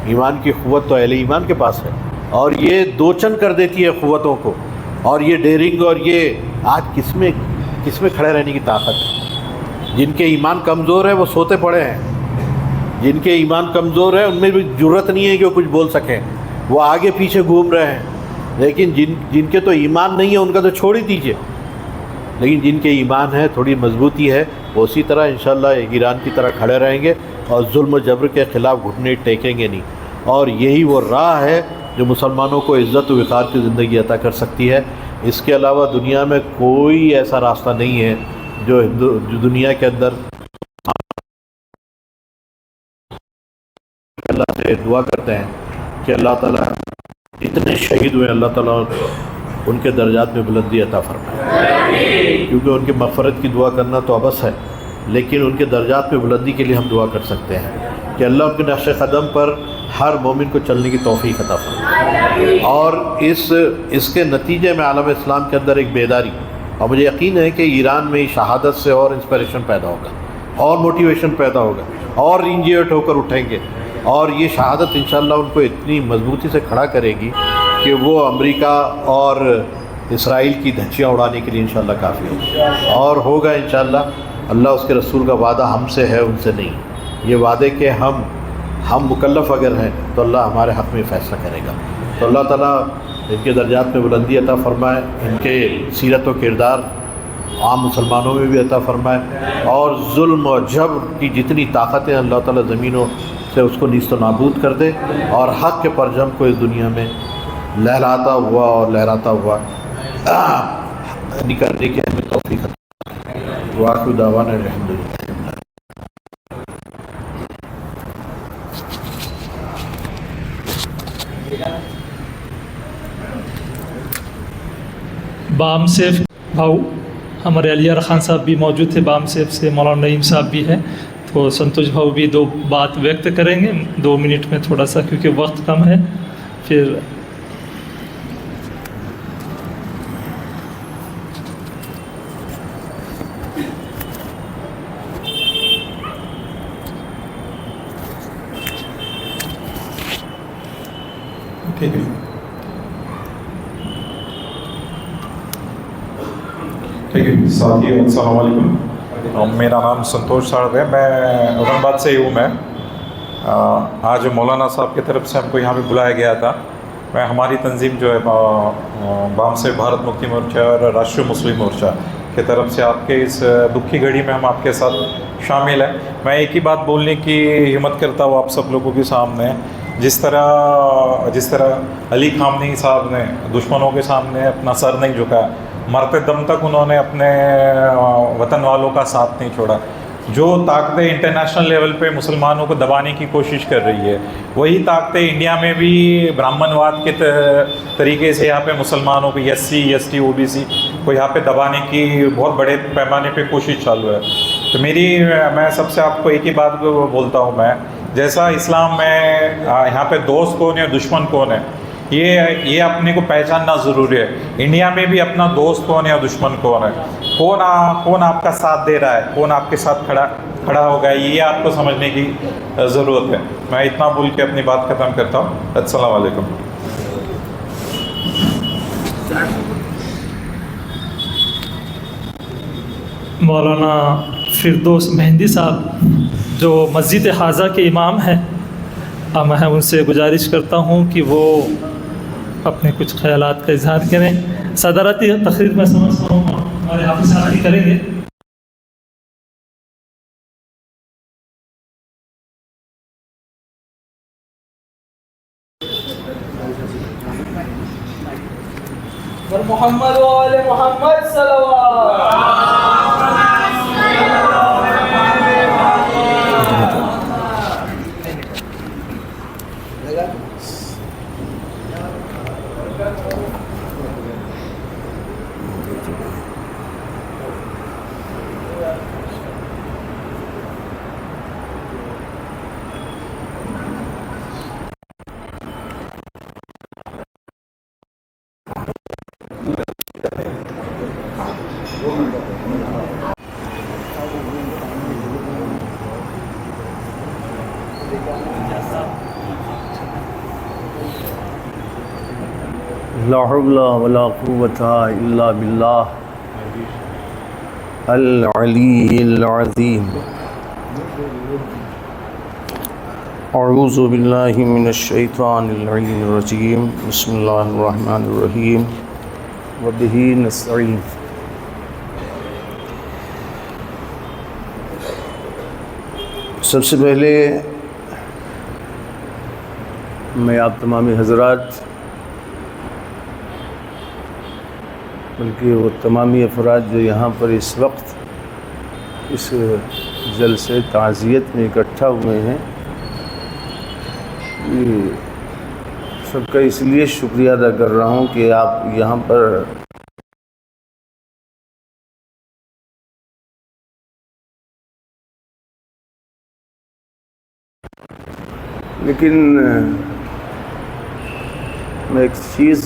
[SPEAKER 5] ایمان کی قوت تو اہل ایمان کے پاس ہے، اور یہ دوچن کر دیتی ہے قوتوں کو، اور یہ ڈیرنگ، اور یہ آج کس میں کھڑے رہنے کی طاقت ہے؟ جن کے ایمان کمزور ہے وہ سوتے پڑے ہیں، جن کے ایمان کمزور ہے ان میں بھی جرت نہیں ہے کہ وہ کچھ بول سکیں، وہ آگے پیچھے گھوم رہے ہیں، لیکن جن کے تو ایمان نہیں ہے ان کا تو چھوڑ ہی دیجیے، لیکن جن کے ایمان ہے، تھوڑی مضبوطی ہے، وہ اسی طرح انشاءاللہ ایران کی طرح کھڑے رہیں گے اور ظلم و جبر کے خلاف گھٹنے ٹیکیں گے نہیں، اور یہی وہ راہ ہے جو مسلمانوں کو عزت و وقار کی زندگی عطا کر سکتی ہے۔ اس کے علاوہ دنیا میں کوئی ایسا راستہ نہیں ہے جو دنیا کے اندر اللہ سے دعا کرتے ہیں کہ اللہ تعالیٰ اتنے شہید ہوئے، اللہ تعالیٰ ان کے درجات میں بلندی عطا فرمائے، کیونکہ ان کی مغفرت کی دعا کرنا تو ابس ہے، لیکن ان کے درجات میں بلندی کے لیے ہم دعا کر سکتے ہیں کہ اللہ ان کے نقش قدم پر ہر مومن کو چلنے کی توفیق عطا فرمائے، اور اس کے نتیجے میں عالم اسلام کے اندر ایک بیداری، اور مجھے یقین ہے کہ ایران میں شہادت سے اور انسپریشن پیدا ہوگا، اور موٹیویشن پیدا ہوگا، اور انجیٹ ہو کر اٹھیں گے، اور یہ شہادت انشاءاللہ ان کو اتنی مضبوطی سے کھڑا کرے گی کہ وہ امریکہ اور اسرائیل کی دھچیاں اڑانے کے لیے انشاءاللہ کافی ہوگا، اور ہوگا انشاءاللہ۔ اللہ اس کے رسول کا وعدہ ہم سے ہے، ان سے نہیں، یہ وعدے کہ ہم مکلف اگر ہیں تو اللہ ہمارے حق میں فیصلہ کرے گا۔ تو اللہ تعالیٰ ان کے درجات میں بلندی عطا فرمائے، ان کے سیرت و کردار عام مسلمانوں میں بھی عطا فرمائے، اور ظلم و جبر کی جتنی طاقتیں اللہ تعالیٰ زمینوں سے اس کو نیست و نابود کر دے، اور حق کے پرچم کو اس دنیا میں لہراتا ہوا اور لہراتا ہوا نکالنے کی ہمیں توفیق عطا فرمائے۔ وآخر دعوانا الحمدللہ۔
[SPEAKER 3] بام سیف بھاؤ ہمارے علی خان صاحب بھی موجود تھے، بام سیف سے مولانا نعیم صاحب بھی ہیں، تو سنتوش بھاؤ بھی دو بات ویکت کریں گے 2 منٹ میں، تھوڑا سا کیونکہ وقت کم ہے۔ پھر
[SPEAKER 6] ٹھیک ہے۔ ساتھی السلام علیکم، میرا نام سنتوش صاحب ہے، میں اورنگ آباد سے ہی ہوں۔ میں آج مولانا صاحب کی طرف سے ہم کو یہاں پہ بلایا گیا تھا۔ میں ہماری تنظیم جو ہے بام سے بھارت مکتی مورچہ اور راشٹریہ مسلم مورچہ کی طرف سے آپ کے اس دکھ کی گھڑی میں ہم آپ کے ساتھ شامل ہیں۔ میں ایک ہی بات بولنے کی ہمت کرتا ہوں آپ سب لوگوں کے سامنے، جس طرح علی خامنئی صاحب نے دشمنوں کے سامنے اپنا سر نہیں جھکایا، مرتے دم تک انہوں نے اپنے وطن والوں کا ساتھ نہیں چھوڑا۔ جو طاقتیں انٹرنیشنل لیول پہ مسلمانوں کو دبانے کی کوشش کر رہی ہے، وہی طاقتیں انڈیا میں بھی برہمن واد کے طریقے سے یہاں پہ مسلمانوں کو SC ST OBC کو یہاں پہ دبانے کی بہت بڑے پیمانے پہ کوشش چالو ہے۔ تو میں سب سے آپ کو ایک ہی بات بولتا ہوں، میں جیسا اسلام میں یہاں پہ دوست کون ہے دشمن کون ہے یہ اپنے کو پہچاننا ضروری ہے۔ انڈیا میں بھی اپنا دوست کون ہے اور دشمن کون ہے، کون آپ کا ساتھ دے رہا ہے، کون آپ کے ساتھ کھڑا ہوگا، یہ آپ کو سمجھنے کی ضرورت ہے۔ میں اتنا بول کے اپنی بات ختم کرتا ہوں۔ السلام علیکم۔
[SPEAKER 3] مولانا فردوس مہندی صاحب جو مسجد حاضہ کے امام ہیں، میں ان سے گزارش کرتا ہوں کہ وہ اپنے کچھ خیالات کا اظہار کریں۔ صدارتی تقریر میں سمجھتا ہوں ہمارے حافظ صاحب بھی کریں گے۔
[SPEAKER 7] محمد وآل محمد صلوات.
[SPEAKER 8] لا حول ولا قوة إلا بالله العلي العظيم. أعوذ بالله من الشيطان اللعين الرجيم. بسم الله الرحمن الرحيم وبه نستعين. سب سے پہلے میں آپ تمامی حضرات بلکہ وہ تمامی افراد جو یہاں پر اس وقت اس جلسے تعزیت میں اکٹھا ہوئے ہیں، یہ سب کا اس لیے شکریہ ادا کر رہا ہوں کہ آپ یہاں پر لیکن میں ایک چیز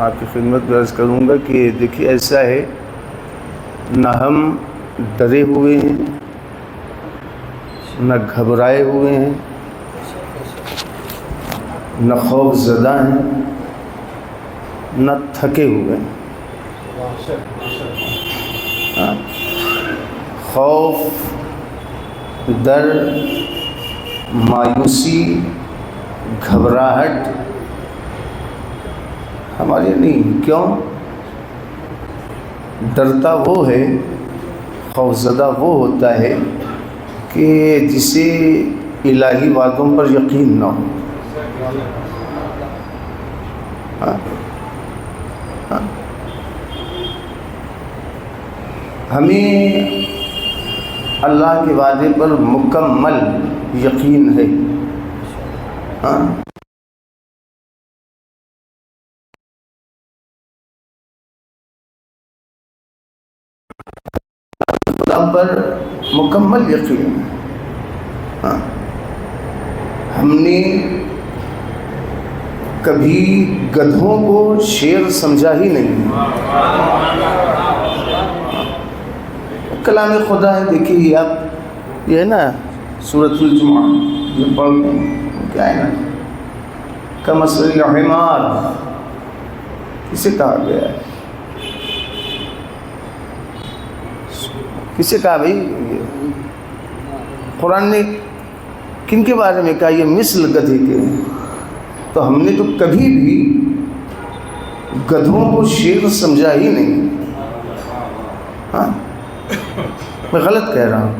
[SPEAKER 8] آپ کی خدمت میں عرض کروں گا کہ دیکھیے ایسا ہے، نہ ہم ڈرے ہوئے ہیں، نہ گھبرائے ہوئے ہیں، نہ خوف زدہ ہیں، نہ تھکے ہوئے ہیں. خوف، ڈر، مایوسی، گھبراہٹ ہمارے نہیں. کیوں؟ ڈرتا وہ ہے، خوفزدہ وہ ہوتا ہے کہ جسے الہی وعدوں پر یقین نہ ہو. ہمیں اللہ کے وعدے پر مکمل یقین ہے. خدا پر مکمل یقین. ہم نے کبھی گدھوں کو شیر سمجھا ہی نہیں. کلام خدا ہے. دیکھیے یہ آپ یہ ہے نا سورۃ الجمعہ یہ پڑھتے ہیں، کیا ہے نا کمثل الحمار کسے کہا گیا ہے؟ کسے کہا بھائی؟ قرآن نے کن کے بارے میں کہا؟ یہ مثل گدھے کے ہیں. تو ہم نے تو کبھی بھی گدھوں کو شیر سمجھا ہی نہیں. ہاں میں غلط کہہ رہا ہوں؟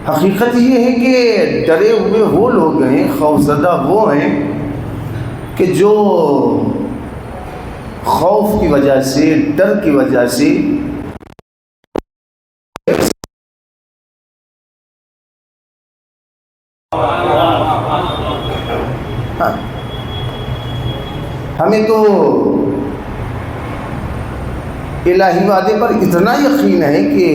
[SPEAKER 8] حقیقت یہ ہے کہ ڈرے ہوئے وہ لوگ ہیں، خوفزدہ وہ ہیں کہ جو خوف کی وجہ سے، ڈر کی وجہ سے ہمیں تو الہی وعدے پر اتنا یقین ہے کہ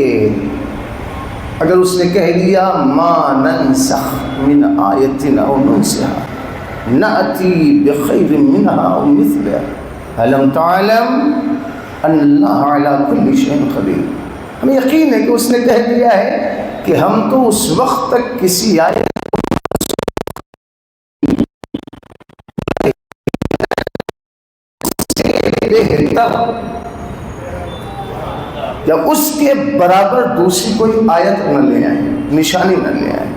[SPEAKER 8] اگر اس نے کہہ دیا ما ننسخ من آیت او ننسها نأتی بخیر منها او مثلها الم تعلم ان اللہ علی کل شیء قدیر. ہمیں یقین ہے کہ اس نے کہہ دیا ہے کہ ہم تو اس وقت تک کسی آیت بہتر یا اس کے برابر دوسری کوئی آیت نہ لے آئیں، نشانی نہ لے آئیں.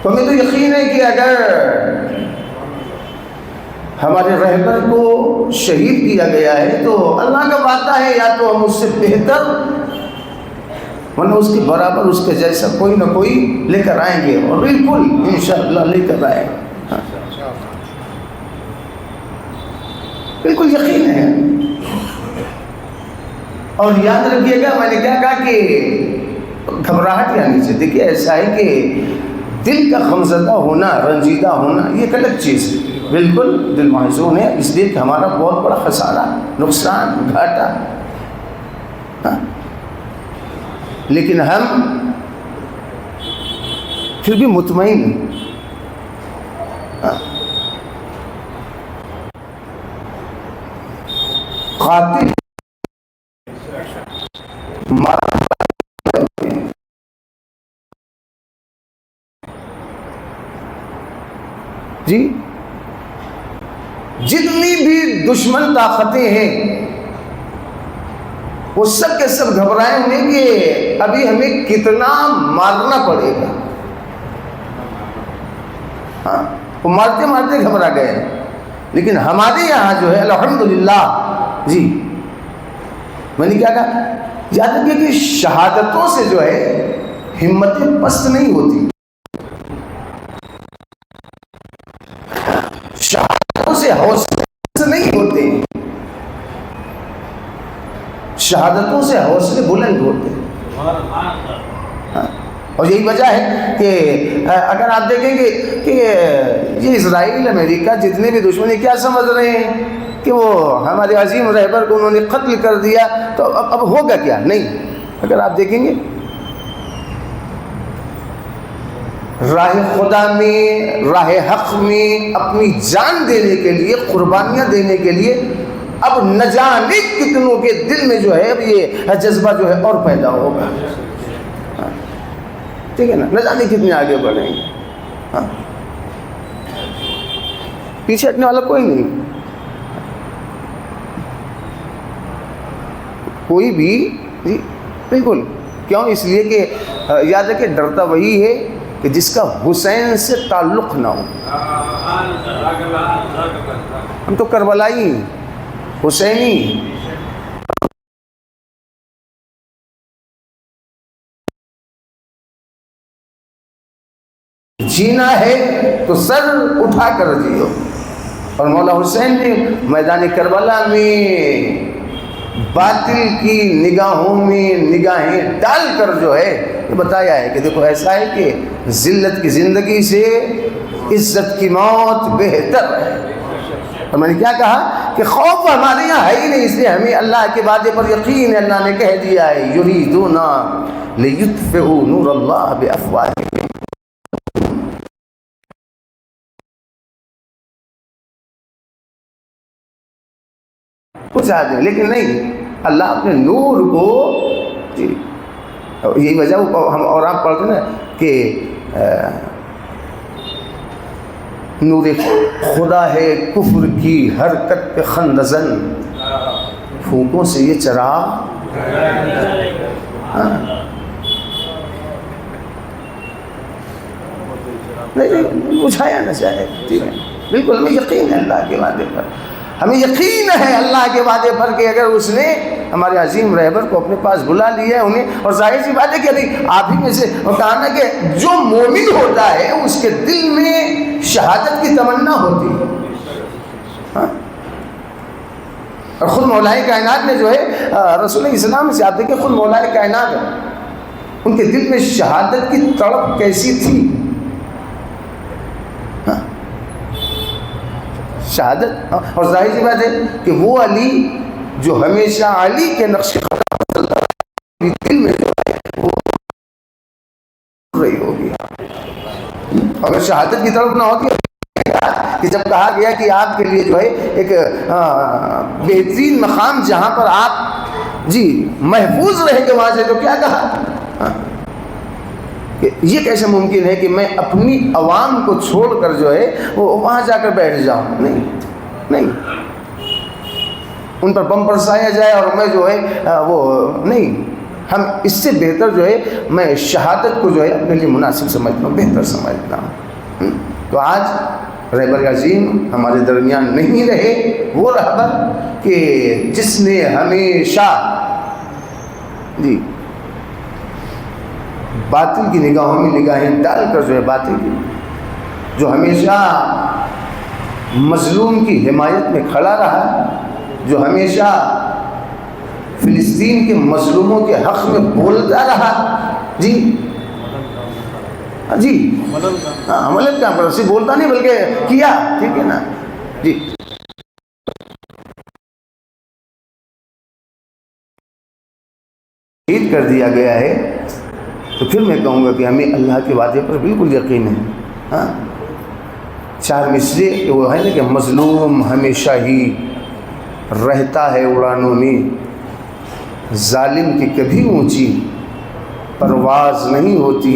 [SPEAKER 8] تو ہمیں تو یقین ہے کہ اگر ہمارے رہبر کو شہید کیا گیا ہے تو اللہ کا وعدہ ہے یا تو ہم اس سے بہتر ورنہ اس کے برابر اس کے جیسا کوئی نہ کوئی لے کر آئیں گے، اور بالکل انشاءاللہ لے کر آئیں گے، بالکل یقین ہے۔ اور یاد رکھیے گا، میں نے کیا کہا کہ گھبراہٹ یعنی سے دیکھیے ایسا ہے کہ دل کا غمزدہ ہونا، رنجیدہ ہونا، یہ ایک الگ چیز ہے، بالکل دل محزون ہے، اس لیے کہ ہمارا بہت بڑا خسارہ، نقصان، گھاٹا، لیکن ہم پھر بھی مطمئن ہیں۔ قاتل جی جتنی بھی دشمن طاقتیں ہیں وہ سب کے سب گھبرائے ہوئے کہ ابھی ہمیں کتنا مارنا پڑے گا، ہاں وہ مارتے مارتے گھبرا گئے، لیکن ہمارے یہاں جو ہے الحمدللہ جی، میں نے کیا کہا، یاد رکھیے کہ شہادتوں سے جو ہے ہمتیں پست نہیں ہوتی، شہادتوں سے حوصلے نہیں ہوتے، شہادتوں سے حوصلے بلند ہوتے ہیں، اور یہی وجہ ہے کہ اگر آپ دیکھیں گے کہ یہ اسرائیل، امریکہ، جتنے بھی دشمن کیا سمجھ رہے ہیں کہ وہ ہمارے عظیم رہبر کو انہوں نے قتل کر دیا تو اب ہوگا کیا؟ نہیں، اگر آپ دیکھیں گے راہ خدا میں، راہ حق میں اپنی جان دینے کے لیے، قربانیاں دینے کے لیے اب نہ جانے کتنوں کے دل میں جو ہے اب یہ جذبہ جو ہے اور پیدا ہوگا، ٹھیک ہے نا، نہ جانے کتنے آگے بڑھیں گے، ہاں پیچھے ہٹنے والا کوئی نہیں، کوئی بھی جی بالکل، کیوں؟ اس لیے کہ یاد رکھیں ڈرتا وہی ہے کہ جس کا حسین سے تعلق نہ ہو، ہم تو کربلائی حسینی، جینا ہے تو سر اٹھا کر جیو، اور مولا حسین نے میدان کربلا میں باطل کی نگاہوں میں نگاہیں ڈال کر جو ہے یہ بتایا ہے کہ دیکھو ایسا ہے کہ ذلت کی زندگی سے عزت کی موت بہتر ہے، اور میں نے کیا کہا کہ خوف ہمارے یہاں ہے ہی نہیں، اس لیے ہمیں اللہ کے وعدے پر یقین ہے، اللہ نے کہہ دیا ہے یریدون لیطفئوا نور اللہ بافواہہم، کچھ آدمی، لیکن نہیں، اللہ اپنے نور کو جی، یہی وجہ ہم اور آپ پڑھتے ہیں نا کہ نور خدا ہے کفر کی حرکت پہ خندزن، پھونکوں سے یہ چراغ نہیں بجھایا نہ جائے، ٹھیک ہے، بالکل ہمیں یقین ہے اللہ کے وعدے پر، ہمیں یقین ہے اللہ کے وعدے پر کہ اگر اس نے ہمارے عظیم رہبر کو اپنے پاس بلا لیا ہے انہیں، اور ظاہر سی بات ہے کہ ابھی آپ ہی میں سے کہا نا کہ جو مومن ہوتا ہے اس کے دل میں شہادت کی تمنا ہوتی ہے، ہاں؟ اور خود مولائے کائنات نے جو ہے رسول اسلام سے آپ دیکھیں، خود مولائے کائنات ان کے دل میں شہادت کی تڑپ کیسی تھی، شہادت، اور ظاہر سی بات ہے کہ وہ علی جو ہمیشہ علی کے نقش قدم دل میں جو ہے وہ رہی ہوگی، اگر شہادت کی طرف نہ ہوتی کہ جب کہا گیا کہ آپ کے لیے جو ہے ایک بہترین مقام جہاں پر آپ جی محفوظ رہیں گے وہاں سے، تو کیا کہا کہ یہ کیسے ممکن ہے کہ میں اپنی عوام کو چھوڑ کر جو ہے وہ وہاں جا کر بیٹھ جاؤں، نہیں نہیں، ان پر بم برسایا جائے اور میں جو ہے وہ نہیں، ہم اس سے بہتر جو ہے میں شہادت کو جو ہے اپنے لیے مناسب سمجھتا ہوں، بہتر سمجھتا ہوں۔ تو آج رہبر عظیم ہمارے درمیان نہیں رہے، وہ رہبر کہ جس نے ہمیشہ جی باطل کی نگاہوں میں نگاہیں ڈال کر جو ہے باتیں کی، جو ہمیشہ مظلوم کی حمایت میں کھڑا رہا، جو ہمیشہ فلسطین کے مظلوموں کے حق میں بولتا رہا. جی جی عمل کا پر صرف بولتا نہیں بلکہ کیا. ٹھیک ہے نا جی. شہید کر دیا گیا ہے تو پھر میں کہوں گا کہ ہمیں اللہ کے وعدے پر بالکل یقین ہے. ہاں 4 مصرے وہ ہے نا کہ مظلوم ہمیشہ ہی رہتا ہے اڑانوں میں، ظالم کی کبھی اونچی پرواز نہیں ہوتی.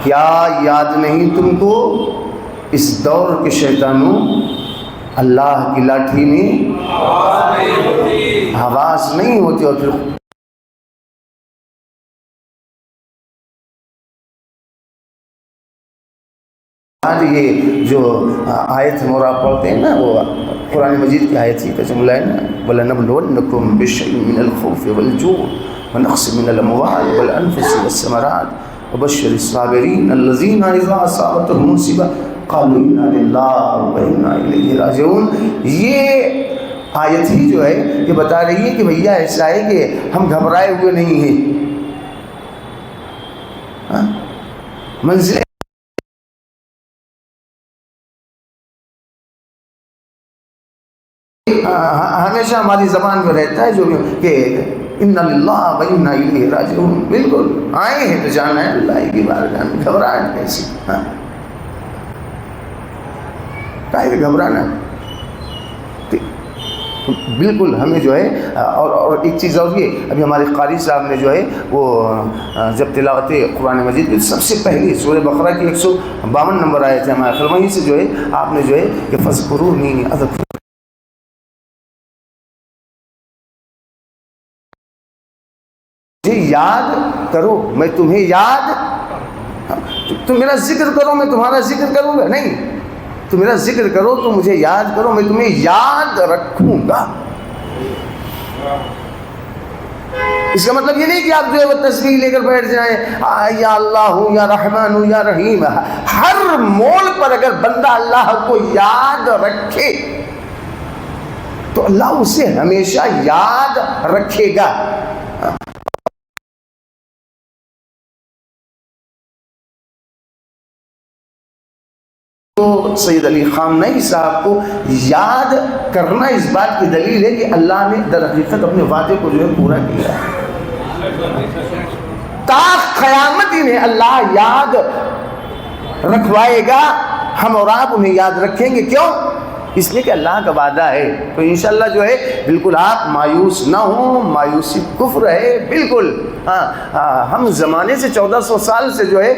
[SPEAKER 8] کیا یاد نہیں تم کو اس دور کے شیطانوں، اللہ کی لاٹھی میں آواز نہیں ہوتی. اور پھر یہ جو آیت ہمارا پڑھتے ہیں نا، وہ قرآن مجید کی آیت ہی قسم اللہ ہے نا، وَلَنَبْلُوَنَّكُمْ بِشَيْءٍ مِّنَ الْخَوْفِ وَالْجُوعِ وَنَقْصٍ مِّنَ الْأَمْوَالِ وَالْأَنفُسِ وَالثَّمَرَاتِ وَبَشِّرِ الصَّابِرِينَ الَّذِينَ إِذَا أَصَابَتْهُمْ مُصِيبَةٌ قَالُوا إِنَّا لِلَّهِ وَإِنَّا إِلَيْهِ رَاجِعُونَ. یہ آیت ہی جو ہے یہ بتا رہی ہے کہ بھیا ایسا ہے کہ ہم گھبرائے ہوئے نہیں ہیں. منزل ہمیشہ ہماری زبان میں رہتا ہے جو کہ اِنَّا لِلَّهِ وَإِنَّا إِلَيْهِ رَاجِعُونَ. بالکل آئے ہیں تو جانا ہے اللہ کی بارگاہ میں. گھبراہٹ کیسی؟ کائے گھبرانا؟ بالکل ہمیں جو ہے اور ایک چیز اور یہ، ابھی ہمارے قاری صاحب نے جو ہے وہ جب تلاوت قرآن مجید کی سب سے پہلی سورہ بقرہ کی 152 نمبر آئے تھے ہمارے خل، وہیں سے جو ہے آپ نے جو ہے کہ فَاذْكُرُونِي أَذْكُرْكُمْ، مجھے یاد کرو میں تمہیں یاد، تم میرا ذکر کرو میں تمہارا ذکر کروں گا. نہیں، تم میرا ذکر کرو تو مجھے یاد کرو، میں تمہیں یاد رکھوں گا. اس کا مطلب یہ نہیں کہ آپ جو ہے وہ تسبیح لے کر بیٹھ جائیں یا اللہ ہوں یا رحمان ہوں یا رحیم. ہر موڑ پر اگر بندہ اللہ کو یاد رکھے تو اللہ اسے ہمیشہ یاد رکھے گا. سید علی خامنئی صاحب کو یاد کرنا اس بات کی دلیل ہے کہ اللہ نے در حقیقت اپنے وعدے کو جو ہے پورا کیا ہے. تا قیامت انہیں اللہ یاد رکھوائے گا، ہم اور آپ انہیں یاد رکھیں گے. کیوں؟ اس لیے کہ اللہ کا وعدہ ہے. تو انشاءاللہ جو ہے بالکل آپ مایوس نہ ہوں، مایوسی کفر ہے بالکل. ہم زمانے سے 1400 سال سے جو ہے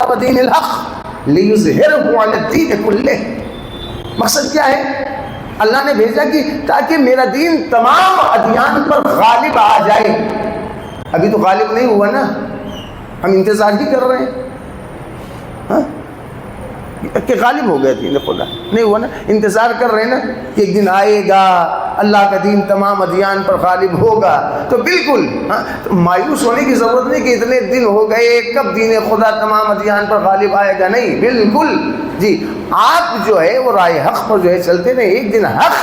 [SPEAKER 8] ودین الحق لیظہرہ علی الدین کلہ. مقصد کیا ہے؟ اللہ نے بھیجا کہ تاکہ میرا دین تمام ادیان پر غالب آ جائے. ابھی تو غالب نہیں ہوا نا، ہم انتظار ہی کر رہے ہیں کہ غالب ہو گیا دین خدا، نہیں ہوا نا. انتظار کر رہے ہیں نا کہ ایک دن آئے گا اللہ کا دین تمام ادیان پر غالب ہوگا. تو بالکل مایوس ہونے کی ضرورت نہیں کہ اتنے دن ہو گئے کب دین خدا تمام ادیان پر غالب آئے گا. نہیں، بالکل جی آپ جو ہے وہ رائے حق پر جو ہے چلتے نہیں، ایک دن حق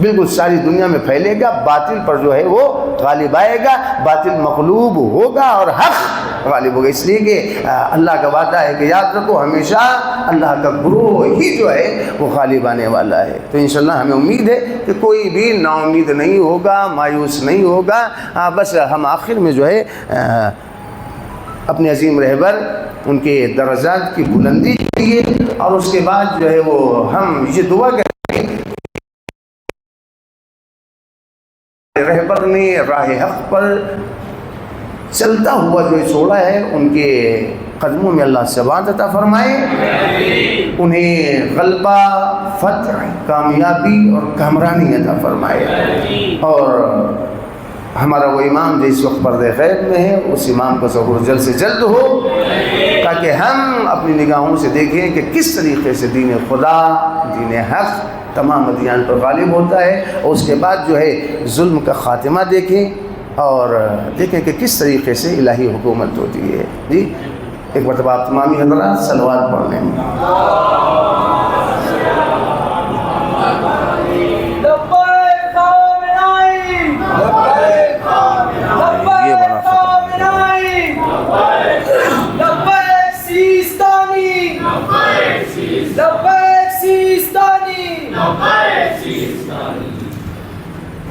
[SPEAKER 8] بالکل ساری دنیا میں پھیلے گا، باطل پر جو ہے وہ غالب آئے گا، باطل مغلوب ہوگا اور حق غالب ہوگا. اس لیے کہ اللہ کا وعدہ ہے کہ یاد رکھو ہمیشہ اللہ کا گروہ ہی جو ہے وہ غالب آنے والا ہے. تو انشاءاللہ ہمیں امید ہے کہ کوئی بھی نا امید نہیں ہوگا، مایوس نہیں ہوگا. بس ہم آخر میں جو ہے اپنے عظیم رہبر ان کے درجات کی بلندی کے لیے اور اس کے بعد جو ہے وہ ہم یہ دعا کریں رہبر نے راہ حق پر چلتا ہوا جو چھوڑا ہے ان کے قدموں میں اللہ ثبات عطا فرمائے، انہیں غلبہ، فتح، کامیابی اور کامرانی عطا فرمائے. اور ہمارا وہ امام جو اس وقت پردے غیب میں ہے، اس امام کا ظہور جلد سے جلد ہو، تاکہ ہم اپنی نگاہوں سے دیکھیں کہ کس طریقے سے دین خدا، دین حق تمام ادیان پر غالب ہوتا ہے، اور اس کے بعد جو ہے ظلم کا خاتمہ دیکھیں اور دیکھیں کہ کس طریقے سے الہی حکومت ہوتی ہے۔ جی ایک مرتبہ آپ تمامی حضرات صلوات پڑھ لیں۔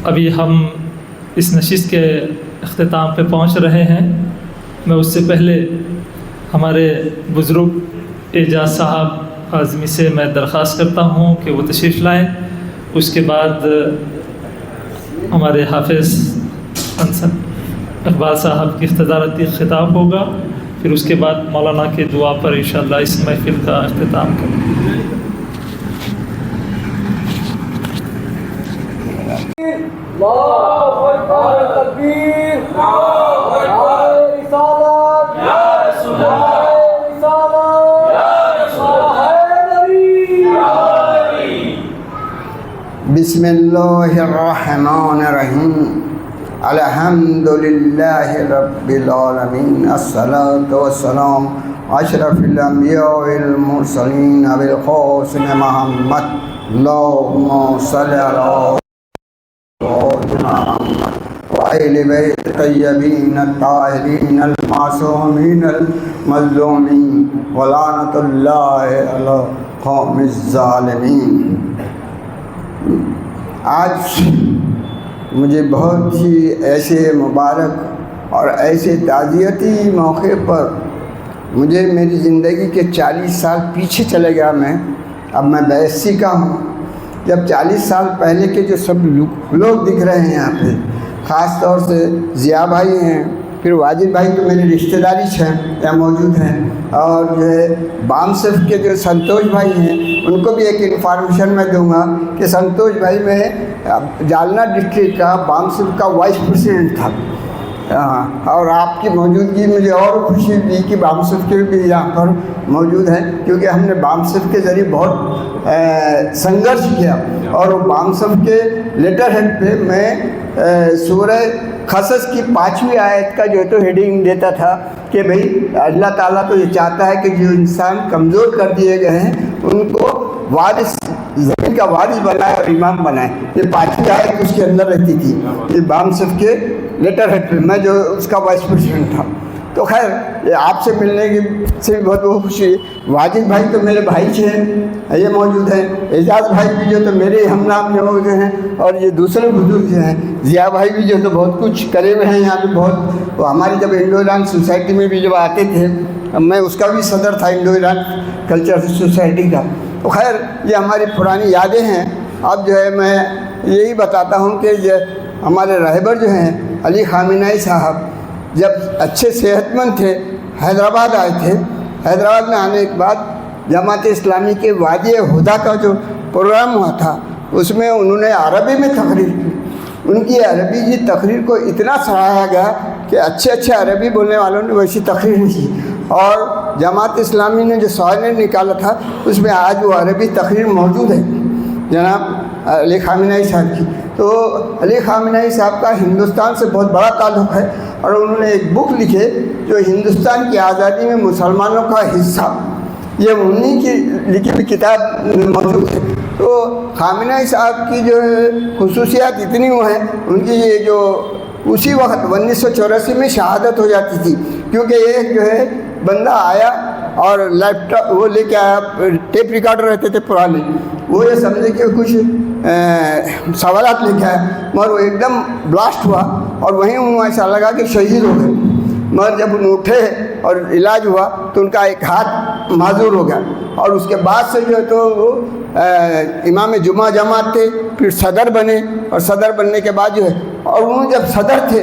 [SPEAKER 3] ابھی ہم اس نشست کے اختتام پہ پہنچ رہے ہیں۔ میں اس سے پہلے ہمارے بزرگ اعجاز صاحب اعظمی سے میں درخواست کرتا ہوں کہ وہ تشریف لائیں۔ اس کے بعد ہمارے حافظ اقبال صاحب کی اختتاماتی خطاب ہوگا، پھر اس کے بعد مولانا کی دعا پر انشاءاللہ اس محفل کا اختتام کریں گے۔
[SPEAKER 7] اللہ اکبر تکبیر، نعرہ رسالت یا رسول اللہ، رسالت یا رسول اللہ۔
[SPEAKER 8] بسم اللہ الرحمن الرحیم، الحمد للہ رب العالمین، الصلاۃ والسلام اشرف الانبیاء والمرسلین ابی القاسم محمد، اللہم صل علی وآل بیت طیبین الطاہرین المعصومین المظلومین ولعنۃ اللہ علی القوم الظالمین۔ آج مجھے بہت ہی ایسے مبارک اور ایسے تعزیتی موقع پر مجھے میری زندگی کے 40 سال پیچھے چلے گیا میں، اب میں 82 کا ہوں۔ جب 40 سال پہلے کے جو سب لوگ دکھ رہے ہیں یہاں پہ، خاص طور سے ضیاء بھائی ہیں، پھر واجد بھائی تو میری رشتہ داری ہیں یہاں موجود ہیں، اور جو ہے بام صف کے جو سنتوش بھائی ہیں ان کو بھی ایک انفارمیشن میں دوں گا کہ سنتوش بھائی میں جالنا ڈسٹرکٹ کا بام صف کا وائس پریزیڈنٹ تھا، اور آپ کی موجودگی مجھے اور خوشی دی کہ بام صف کے بھی یہاں پر موجود ہیں، کیونکہ ہم نے بام صف کے ذریعے بہت سنگھرش کیا، اور وہ بام صف کے لیٹر ہیڈ پہ میں سورہ قصص کی 5ویں آیت کا جو ہے تو ہیڈنگ دیتا تھا کہ بھئی اللہ تعالیٰ تو یہ چاہتا ہے کہ جو انسان کمزور کر دیے گئے ہیں ان کو وارث، زمین کا وارث بنائے اور امام بنائے۔ یہ 5ویں آیت اس کے اندر رہتی تھی، یہ بام صف کے لیٹر ہیڈ پہ میں جو اس کا وائس پریزیڈنٹ تھا۔ تو خیر یہ آپ سے ملنے کی سے بھی بہت خوشی ہے۔ واجد بھائی تو میرے بھائی ہیں، یہ موجود ہیں، اعجاز بھائی بھی جو تو میرے ہم نام جو ہوئے ہیں، اور یہ دوسرے بزرگ جو ہیں، ضیاء بھائی بھی جو تو بہت کچھ کرے ہوئے ہیں یہاں پہ بہت۔ وہ ہماری جب انڈو ایران سوسائٹی میں بھی جب آتے تھے، میں اس کا بھی صدر تھا انڈو ایران کلچر سوسائٹی کا۔ تو خیر یہ ہماری پرانی یادیں ہیں۔ اب جو ہے میں یہی بتاتا ہوں کہ ہمارے رہبر جو ہیں علی خامنہئی صاحب جب اچھے صحت مند تھے، حیدرآباد آئے تھے۔ حیدرآباد میں آنے کے بعد جماعت اسلامی کے وادی ہدا کا جو پروگرام ہوا تھا اس میں انہوں نے عربی میں تقریر کی۔ ان کی عربی کی تقریر کو اتنا سراہا گیا کہ اچھے عربی بولنے والوں نے ویسی تقریر نہیں کی، اور جماعت اسلامی نے جو سوال نکالا تھا اس میں آج وہ عربی تقریر موجود ہے جناب علی خامنہئی صاحب کی۔ تو علی خامنہئی صاحب کا ہندوستان سے بہت بڑا تعلق ہے، اور انہوں نے ایک بک لکھے جو ہندوستان کی آزادی میں مسلمانوں کا حصہ، یہ انہی کی لکھی ہوئی کتاب موجود ہے۔ تو خامنہئی صاحب کی جو ہے خصوصیات اتنی وہ ہیں، ان کی یہ جو اسی وقت 1984 میں شہادت ہو جاتی تھی، کیونکہ ایک جو ہے بندہ آیا اور لیپ ٹاپ وہ لے کے آیا، ٹیپ ریکارڈر رہتے تھے پرانے، وہ یہ سمجھے کہ کچھ سوالات لے کے آیا، مگر وہ ایک دم بلاسٹ ہوا، اور وہیں انہوں ایسا لگا کہ شہید ہو گئے۔ مگر جب انہوں اٹھے اور علاج ہوا تو ان کا ایک ہاتھ معذور ہو گیا، اور اس کے بعد سے جو ہے تو وہ امام جمعہ جماعت تھے، پھر صدر بنے، اور صدر بننے کے بعد جو ہے، اور انہوں جب صدر تھے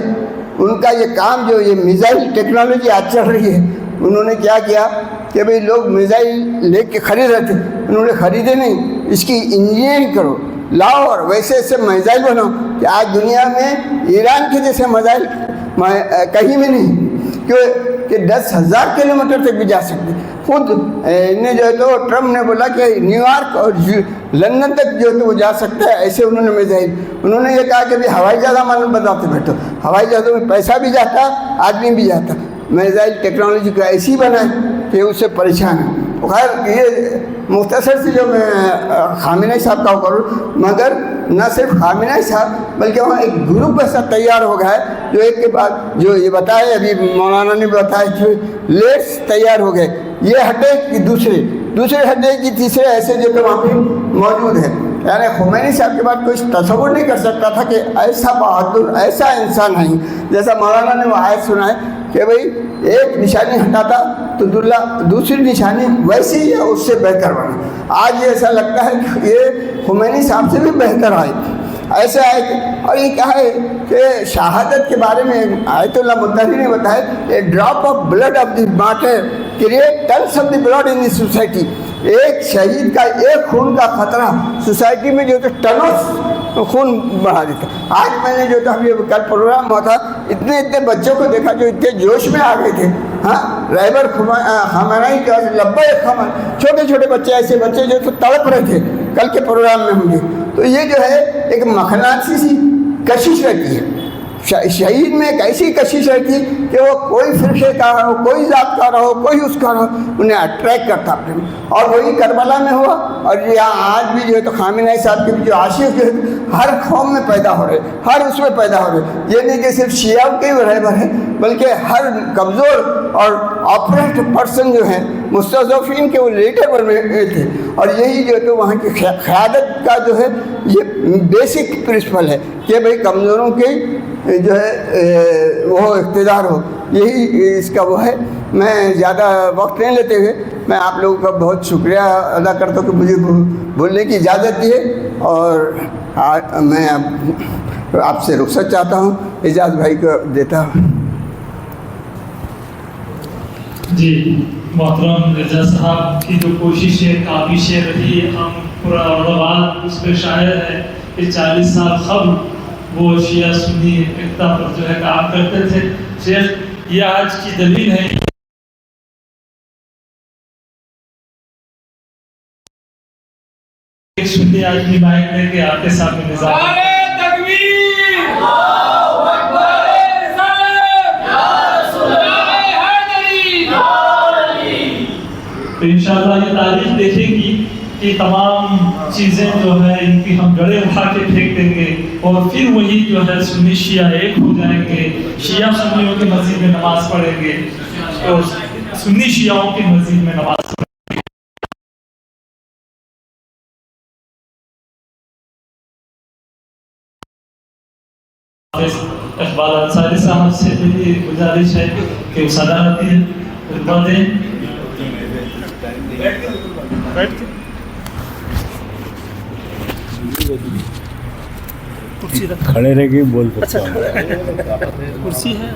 [SPEAKER 8] ان کا یہ کام جو یہ میزائل ٹیکنالوجی آج چل رہی ہے، انہوں نے کیا کیا کہ بھئی لوگ میزائل لے کے خرید رہے تھے، انہوں نے خریدے نہیں، اس کی انجینئرنگ کرو،
[SPEAKER 9] لاؤ اور ویسے ایسے میزائل بناؤ کہ آج دنیا میں ایران کے جیسے میزائل کہیں بھی نہیں، کہ 10,000 کلومیٹر تک بھی جا سکتے. خود نے جو ہے تو ٹرمپ نے بولا کہ نیو یارک اور لندن تک جو ہے تو وہ جا سکتا ہے. ایسے انہوں نے میزائل، انہوں نے یہ کہا کہ بھی ہوائی جہاز ہمارے بتاتے بیٹھو، ہوائی جہازوں میں پیسہ بھی جاتا، آدمی بھی جاتا. میزائل ٹیکنالوجی کا ایسی بنا ہے کہ اس سے پریشان ہے. خیر یہ مختصر سے جو میں خامنہ ای صاحب کا کروں، مگر نہ صرف خامنہ ای صاحب بلکہ وہاں ایک گروپ ایسا تیار ہو گیا ہے جو ایک کے بعد جو یہ بتائے، ابھی مولانا نے بتایا جو لیٹس تیار ہو گئے، یہ ہٹے کہ دوسرے ہٹے کہ تیسرے، ایسے جو کہ وہاں پہ موجود ہے. یعنی خمینی صاحب کے بعد کوئی تصور نہیں کر سکتا تھا کہ ایسا بہادر، ایسا انسان نہیں. جیسا مولانا نے وہ آیت سنا ہے کہ بھئی ایک نشانی ہٹاتا تو دوسری نشانی ویسی ہی ہے، اس سے بہتر بنا. آج یہ ایسا لگتا ہے کہ یہ خمینی صاحب سے بھی بہتر آئے ایسے آئے. اور یہ کہا ہے کہ شہادت کے بارے میں آیت اللہ مطہری نے بتایا، a drop of blood of the martyr create tons of the blood in the society. ایک شہید کا ایک خون کا خطرہ سوسائٹی میں جو ہے تو خون بڑھا دیتا. آج میں نے جو تھا کل پروگرام ہوا تھا، اتنے بچوں کو دیکھا جو اتنے جوش میں آ گئے تھے. ہاں رہبر خامنہ کا لبیک خامنہ، چھوٹے بچے، ایسے بچے جو تو تڑپ رہے تھے کل کے پروگرام میں ہوں گے. تو یہ جو ہے ایک مخناطیسی سی کشش رہتی ہے. شہید میں ایک ایسی کشش رہتی ہے کہ وہ کوئی فرقے کا رہو، کوئی ذات کا رہو، کوئی اس کا رہو، انہیں اٹریکٹ کرتا اپنے میں. اور وہی کربلا میں ہوا، اور یہاں آج بھی جو ہے تو خامنہ ای صاحب کے جو عاشق جو ہے ہر قوم میں پیدا ہو رہے، ہر اس میں پیدا ہو رہے. یہ نہیں کہ صرف شیعہ کے رہبر ہیں، بلکہ ہر کمزور اور آپریٹ پرسن جو ہیں مستضعفین کے وہ لیڈر بنے تھے. اور یہی جو ہے تو وہاں کی قیادت کا جو ہے یہ بیسک پرنسپل ہے کہ بھئی کمزوروں کے جو ہے وہ اقتدار ہو. یہی اس کا وہ ہے. میں زیادہ وقت نہیں لیتے ہوئے میں آپ لوگوں کا بہت شکریہ ادا کرتا ہوں کہ مجھے بولنے کی اجازت دی ہے. اور میں اب آپ سے رخصت چاہتا ہوں، اعجاز بھائی کو دیتا ہوں.
[SPEAKER 3] جی محترم رضا صاحب کی جو کوشش ہے کافی رہی ہے. ہم پورا اوراد اس پہ شاعر ہے کہ 40 سال قبل وہ شیعہ سنی اقتا پر جو ہے کام کرتے تھے. شیخ یہ آج کی دلیل ہے ایک سنی آدمی مائک لے کے آپ کے سامنے نظام تو انشاءاللہ یہ تاریخ دیکھے گی کہ تمام چیزیں جو ہے ان کی ہم جڑیں اٹھا کے پھینک دیں گے، اور پھر وہی جو ہے سنی شیعہ ایک ہو جائیں گے. شیعہ سنیوں کی مسجد میں نماز پڑھیں گے اور سنی شیعوں کی مسجد میں نماز پڑھیں گے. اقبال انصاری صاحب سے میری گزارش ہے کہ وہ صدارتی خطبہ دیں.
[SPEAKER 2] کھڑے رہ کے بول
[SPEAKER 3] اچھا کرسی ہے.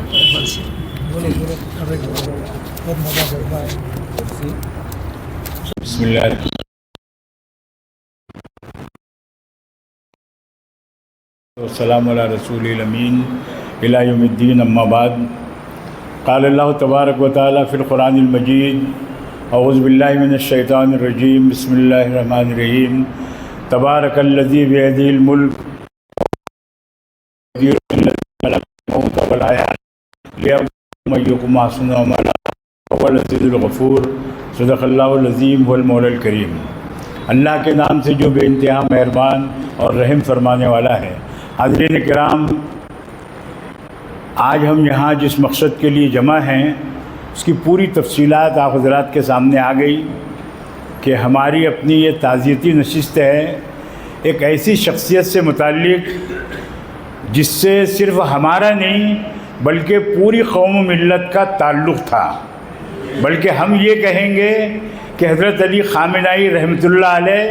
[SPEAKER 2] بسم اللہ والسلام علی رسول الامین الی یوم الدین. اما بعد، قال اللہ تبارک و تعالی فی القرآن المجید، اعوذ باللہ من الشیطان الرجیم، بسم اللہ الرحمن الرحیم. تبارک الذی بیدہ الملک الغفور. صدق اللہ العظیم والمولا الکریم. اللہ کے نام سے جو بے انتہا مہربان اور رحم فرمانے والا ہے. حاضرین کرام، آج ہم یہاں جس مقصد کے لیے جمع ہیں اس کی پوری تفصیلات آپ حضرات کے سامنے آ گئی کہ ہماری اپنی یہ تعزیتی نشست ہے ایک ایسی شخصیت سے متعلق جس سے صرف ہمارا نہیں بلکہ پوری قوم و ملت کا تعلق تھا. بلکہ ہم یہ کہیں گے کہ حضرت علی خامنہ ای رحمۃ اللہ علیہ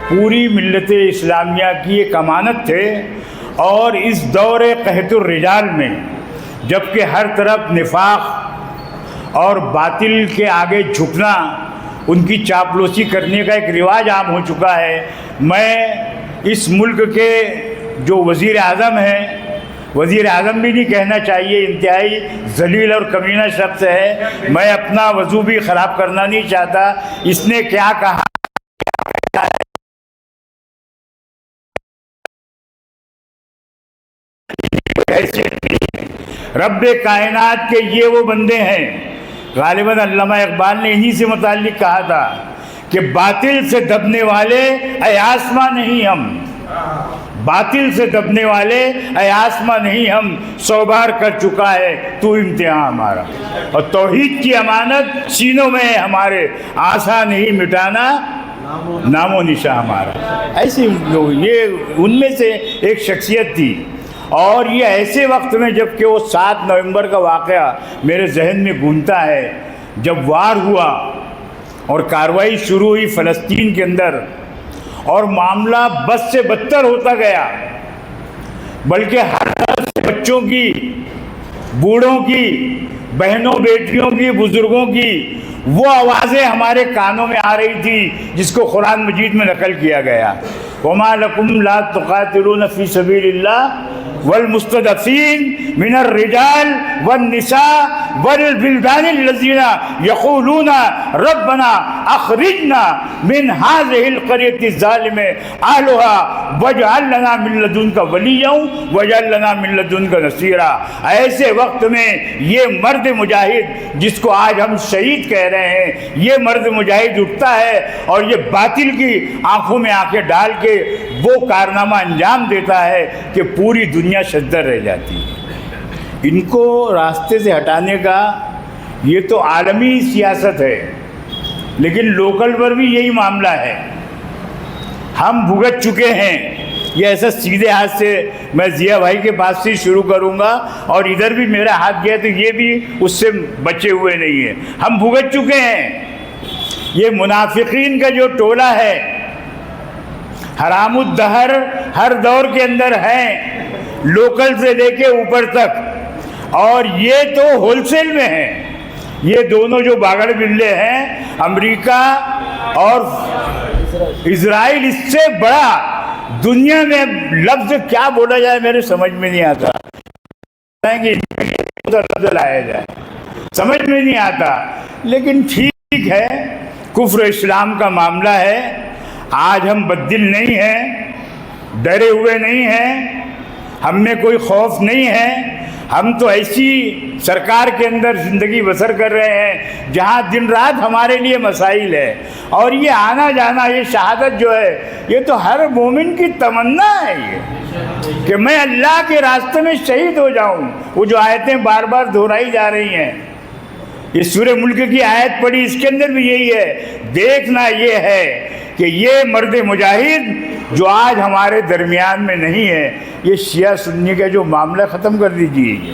[SPEAKER 2] پوری ملت اسلامیہ کی ایک امانت تھے. اور اس دور قحط الرجال میں جب کہ ہر طرف نفاق اور باطل کے آگے جھکنا، ان کی چاپلوسی کرنے کا ایک رواج عام ہو چکا ہے، میں اس ملک کے جو وزیر اعظم ہیں، وزیر اعظم بھی نہیں کہنا چاہیے، انتہائی ذلیل اور کمینہ شخص ہے، میں اپنا وضو بھی خراب کرنا نہیں چاہتا، اس نے کیا کہا رب کائنات کے یہ وہ بندے ہیں، غالباً علامہ اقبال نے انہی سے متعلق کہا تھا کہ باطل سے دبنے والے اے آسماں نہیں ہم، باطل سے دبنے والے اے آسماں نہیں ہم، 100 بار کر چکا ہے تو امتحان ہمارا، اور توحید کی امانت سینوں میں ہے ہمارے، آسان نہیں مٹانا نام و نشاں ہمارا۔ ایسی یہ ان میں سے ایک شخصیت تھی، اور یہ ایسے وقت میں جب کہ وہ 7 نومبر کا واقعہ میرے ذہن میں گونجتا ہے، جب وار ہوا اور کارروائی شروع ہوئی فلسطین کے اندر، اور معاملہ بس سے بدتر ہوتا گیا، بلکہ ہر طرف سے بچوں کی، بوڑھوں کی، بہنوں بیٹیوں کی، بزرگوں کی وہ آوازیں ہمارے کانوں میں آ رہی تھی جس کو قرآن مجید میں نقل کیا گیا، وَمَا لَكُمْ لَا تُقَاتِلُونَ فِي سَبِيلِ اللَّهِ والمستضعفين من الرجال والنساء والبلدان الذين يقولون ربنا اخرجنا من هذه القرية الظالمة اهلها واجعل لنا من لدنك وليا واجعل لنا من لدنك نصيرا۔ ایسے وقت میں یہ مرد مجاہد جس کو آج ہم شہید کہہ رہے ہیں، یہ مرد مجاہد اٹھتا ہے اور یہ باطل کی آنکھوں میں آنکھیں ڈال کے وہ کارنامہ انجام دیتا ہے کہ پوری دنیا شدر رہ جاتی ہے۔ ان کو راستے سے ہٹانے کا یہ تو عالمی سیاست ہے، لیکن لوکل پر بھی یہی معاملہ ہے، ہم بھگت چکے ہیں۔ یہ ایسا سیدھے ہاتھ سے میں ضیاء بھائی کے پاس سے شروع کروں گا، اور ادھر بھی میرا ہاتھ گیا تو یہ بھی اس سے بچے ہوئے نہیں ہیں، ہم بھگت چکے ہیں۔ یہ منافقین کا جو ٹولہ ہے، حرام الدہر ہر دور کے اندر ہیں، لوکل سے لے کے اوپر تک، اور یہ تو ہول سیل میں ہیں۔ یہ دونوں جو باگڑ بلے ہیں، امریکہ اور اسرائیل، اس سے بڑا دنیا میں لفظ کیا بولا جائے میرے سمجھ میں نہیں آتا، لفظ لایا جائے سمجھ میں نہیں آتا، لیکن ٹھیک ہے، کفر اسلام کا معاملہ ہے۔ آج ہم بددل نہیں ہیں، ڈرے ہوئے نہیں ہیں، ہم میں کوئی خوف نہیں ہے، ہم تو ایسی سرکار کے اندر زندگی بسر کر رہے ہیں جہاں دن رات ہمارے لیے مسائل ہے، اور یہ آنا جانا، یہ شہادت جو ہے، یہ تو ہر مومن کی تمنا ہے یہ کہ میں اللہ کے راستے میں شہید ہو جاؤں۔ وہ جو آیتیں بار بار دہرائی جا رہی ہیں، یہ سورہ ملک کی آیت پڑھی، اس کے اندر بھی یہی ہے۔ دیکھنا یہ ہے کہ یہ مرد مجاہد جو آج ہمارے درمیان میں نہیں ہے، یہ شیعہ سنی کا جو معاملہ ختم کر دیجیے۔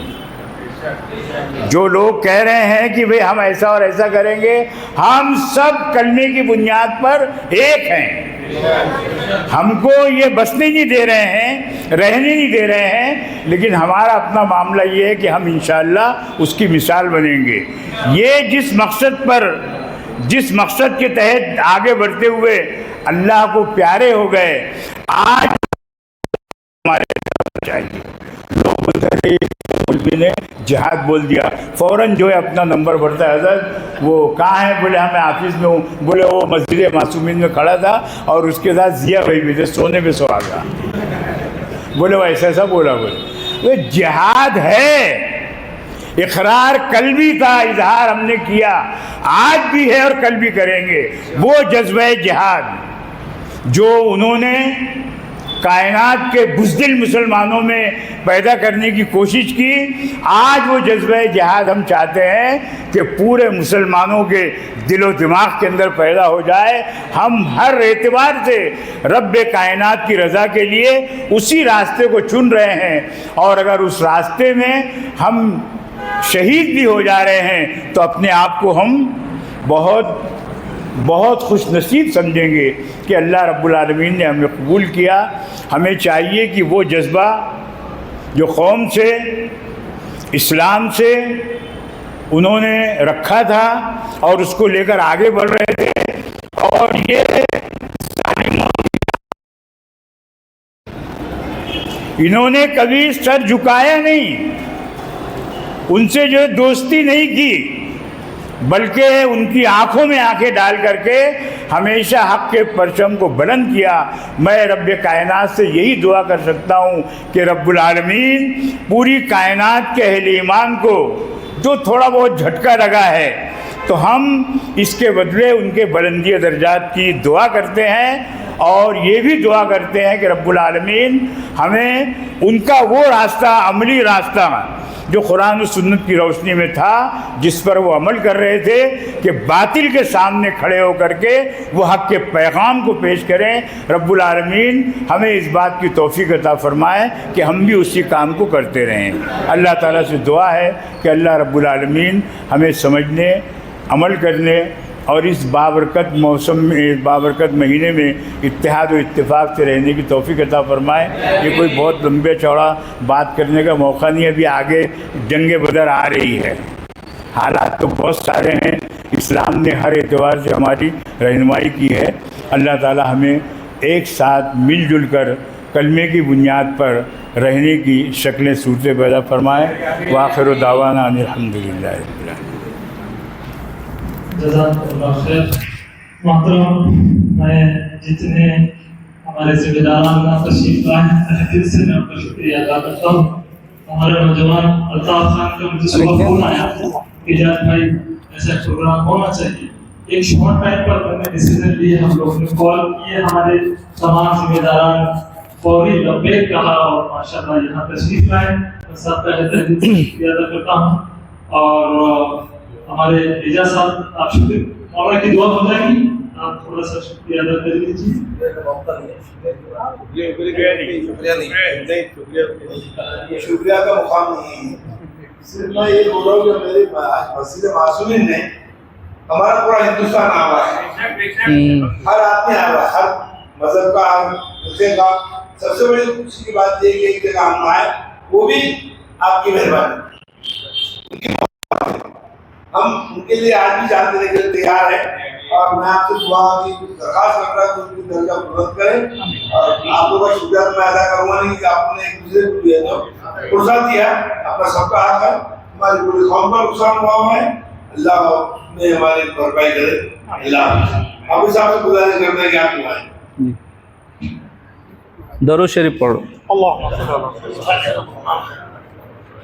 [SPEAKER 2] جو لوگ کہہ رہے ہیں کہ بھئی ہم ایسا اور ایسا کریں گے، ہم سب کلمے کی بنیاد پر ایک ہیں، ہم کو یہ بسنے نہیں دے رہے ہیں، رہنے نہیں دے رہے ہیں، لیکن ہمارا اپنا معاملہ یہ ہے کہ ہم انشاءاللہ اس کی مثال بنیں گے۔ یہ جس مقصد کے تحت آگے بڑھتے ہوئے اللہ کو پیارے ہو گئے، آج ہمارے چاہیے لوگ نے جہاد بول دیا، فوراً جو ہے اپنا نمبر بڑھتا ہے، حضرت وہ کہاں ہے؟ بولے ہاں میں آفس میں ہوں، بولے وہ مسجد معصومین میں کھڑا تھا اور اس کے ساتھ ضیاء بھائی بھی تھے، سونے پہ سو آگا، بولے وہ ایسا بولا، بولے وہ جہاد ہے، اقرار کل بھی تھا، اظہار ہم نے کیا، آج بھی ہے اور کل بھی کریں گے۔ وہ جذبہ جہاد جو انہوں نے کائنات کے بزدل مسلمانوں میں پیدا کرنے کی کوشش کی، آج وہ جذبہ جہاد ہم چاہتے ہیں کہ پورے مسلمانوں کے دل و دماغ کے اندر پیدا ہو جائے۔ ہم ہر اعتبار سے رب کائنات کی رضا کے لیے اسی راستے کو چن رہے ہیں، اور اگر اس راستے میں ہم شہید بھی ہو جا رہے ہیں تو اپنے آپ کو ہم بہت خوش نصیب سمجھیں گے کہ اللہ رب العالمین نے ہمیں قبول کیا۔ ہمیں چاہیے کہ وہ جذبہ جو قوم سے، اسلام سے انہوں نے رکھا تھا اور اس کو لے کر آگے بڑھ رہے تھے، اور یہ انہوں نے کبھی سر جھکایا نہیں، ان سے جو ہے دوستی نہیں کی، بلکہ ان کی آنکھوں میں آنکھیں ڈال کر کے ہمیشہ حق کے پرچم کو بلند کیا۔ میں رب کائنات سے یہی دعا کر سکتا ہوں کہ رب العالمین پوری کائنات کے اہل ایمان کو جو تھوڑا بہت جھٹکا لگا ہے تو ہم اس کے بدلے ان کے بلندی درجات کی دعا کرتے ہیں، اور یہ بھی دعا کرتے ہیں کہ رب العالمین ہمیں ان کا وہ راستہ، عملی راستہ جو قرآن و سنت کی روشنی میں تھا، جس پر وہ عمل کر رہے تھے، کہ باطل کے سامنے کھڑے ہو کر کے وہ حق کے پیغام کو پیش کریں، رب العالمین ہمیں اس بات کی توفیق عطا فرمائے کہ ہم بھی اسی کام کو کرتے رہیں۔ اللہ تعالیٰ سے دعا ہے کہ اللہ رب العالمین ہمیں سمجھنے، عمل کرنے اور اس بابرکت موسم میں، اس بابرکت مہینے میں اتحاد و اتفاق سے رہنے کی توفیق عطا فرمائے۔ یہ کوئی بہت لمبے چوڑا بات کرنے کا موقع نہیں ہے، ابھی آگے جنگ بدر آ رہی ہے، حالات تو بہت سارے ہیں، اسلام نے ہر اعتبار سے ہماری رہنمائی کی ہے۔ اللہ تعالی ہمیں ایک ساتھ مل جل کر کلمے کی بنیاد پر رہنے کی شکلیں صورتیں پیدا فرمائے۔ وآخر دعوانا ان الحمدللہ رب العالمین۔
[SPEAKER 3] جزاک اللہ خیر۔ محترم، میں جتنے ہمارے ذمہ داران کا تشریف لائے ہیں تہ دل سے میں آپ کا شکریہ ادا کرتا ہوں۔ ہمارے نوجوان الطاف خان کا مجھے صبح فون آیا کہ جان بھائی ایسا پروگرام ہونا چاہیے۔ ایک شارٹ ٹائم پر میں نے ڈیسیژن لیے، ہم لوگوں نے کال کیے، ہمارے تمام ذمہ داران فوری لبیک کہا اور ماشاءاللہ یہاں تشریف لائے۔ میں سب کا تہ دل سے شکریہ ادا کرتا ہوں۔ اور ہمارے اعجاز صاحب، آپ شکریہ، مولا کی دعا ہو جائے گی، آپ تھوڑا سا شکریہ ادا کر لیجیے۔
[SPEAKER 8] شکریہ کا مقام نہیں ہے، صرف میں یہ بول رہا ہوں کہ میری مسجد معصومین نے ہمارا پورا ہندوستان آیا ہے، ہر آدمی آیا ہے، ہر مذہب کا، ہر ملک کا۔ سب سے بڑی خوشی کی بات یہ کہ ایک جگہ ہم آئے، وہ بھی آپ کی مہربانی۔ ہم ان کے لیے آج بھی جان دینے کے لیے تیار ہیں، اور میں آپ سے دعا کی درخواست کر رہا ہوں کہ ان کی درجہ بلند کریں۔ اور آپ لوگوں کا شکریہ میں ادا کروں گا نہیں کہ آپ نے ایک دوسرے کو دیا جو فرصت دیا، اپنا سب کا حق ہے، ہماری پوری قوم پر نقصان ہوا ہے، اللہ نے ہماری بھرپائی کرے۔ اللہ آپ صاحب سے گزارش کرتے ہیں کہ آپ دعائیں۔
[SPEAKER 10] درود شریف پڑھو۔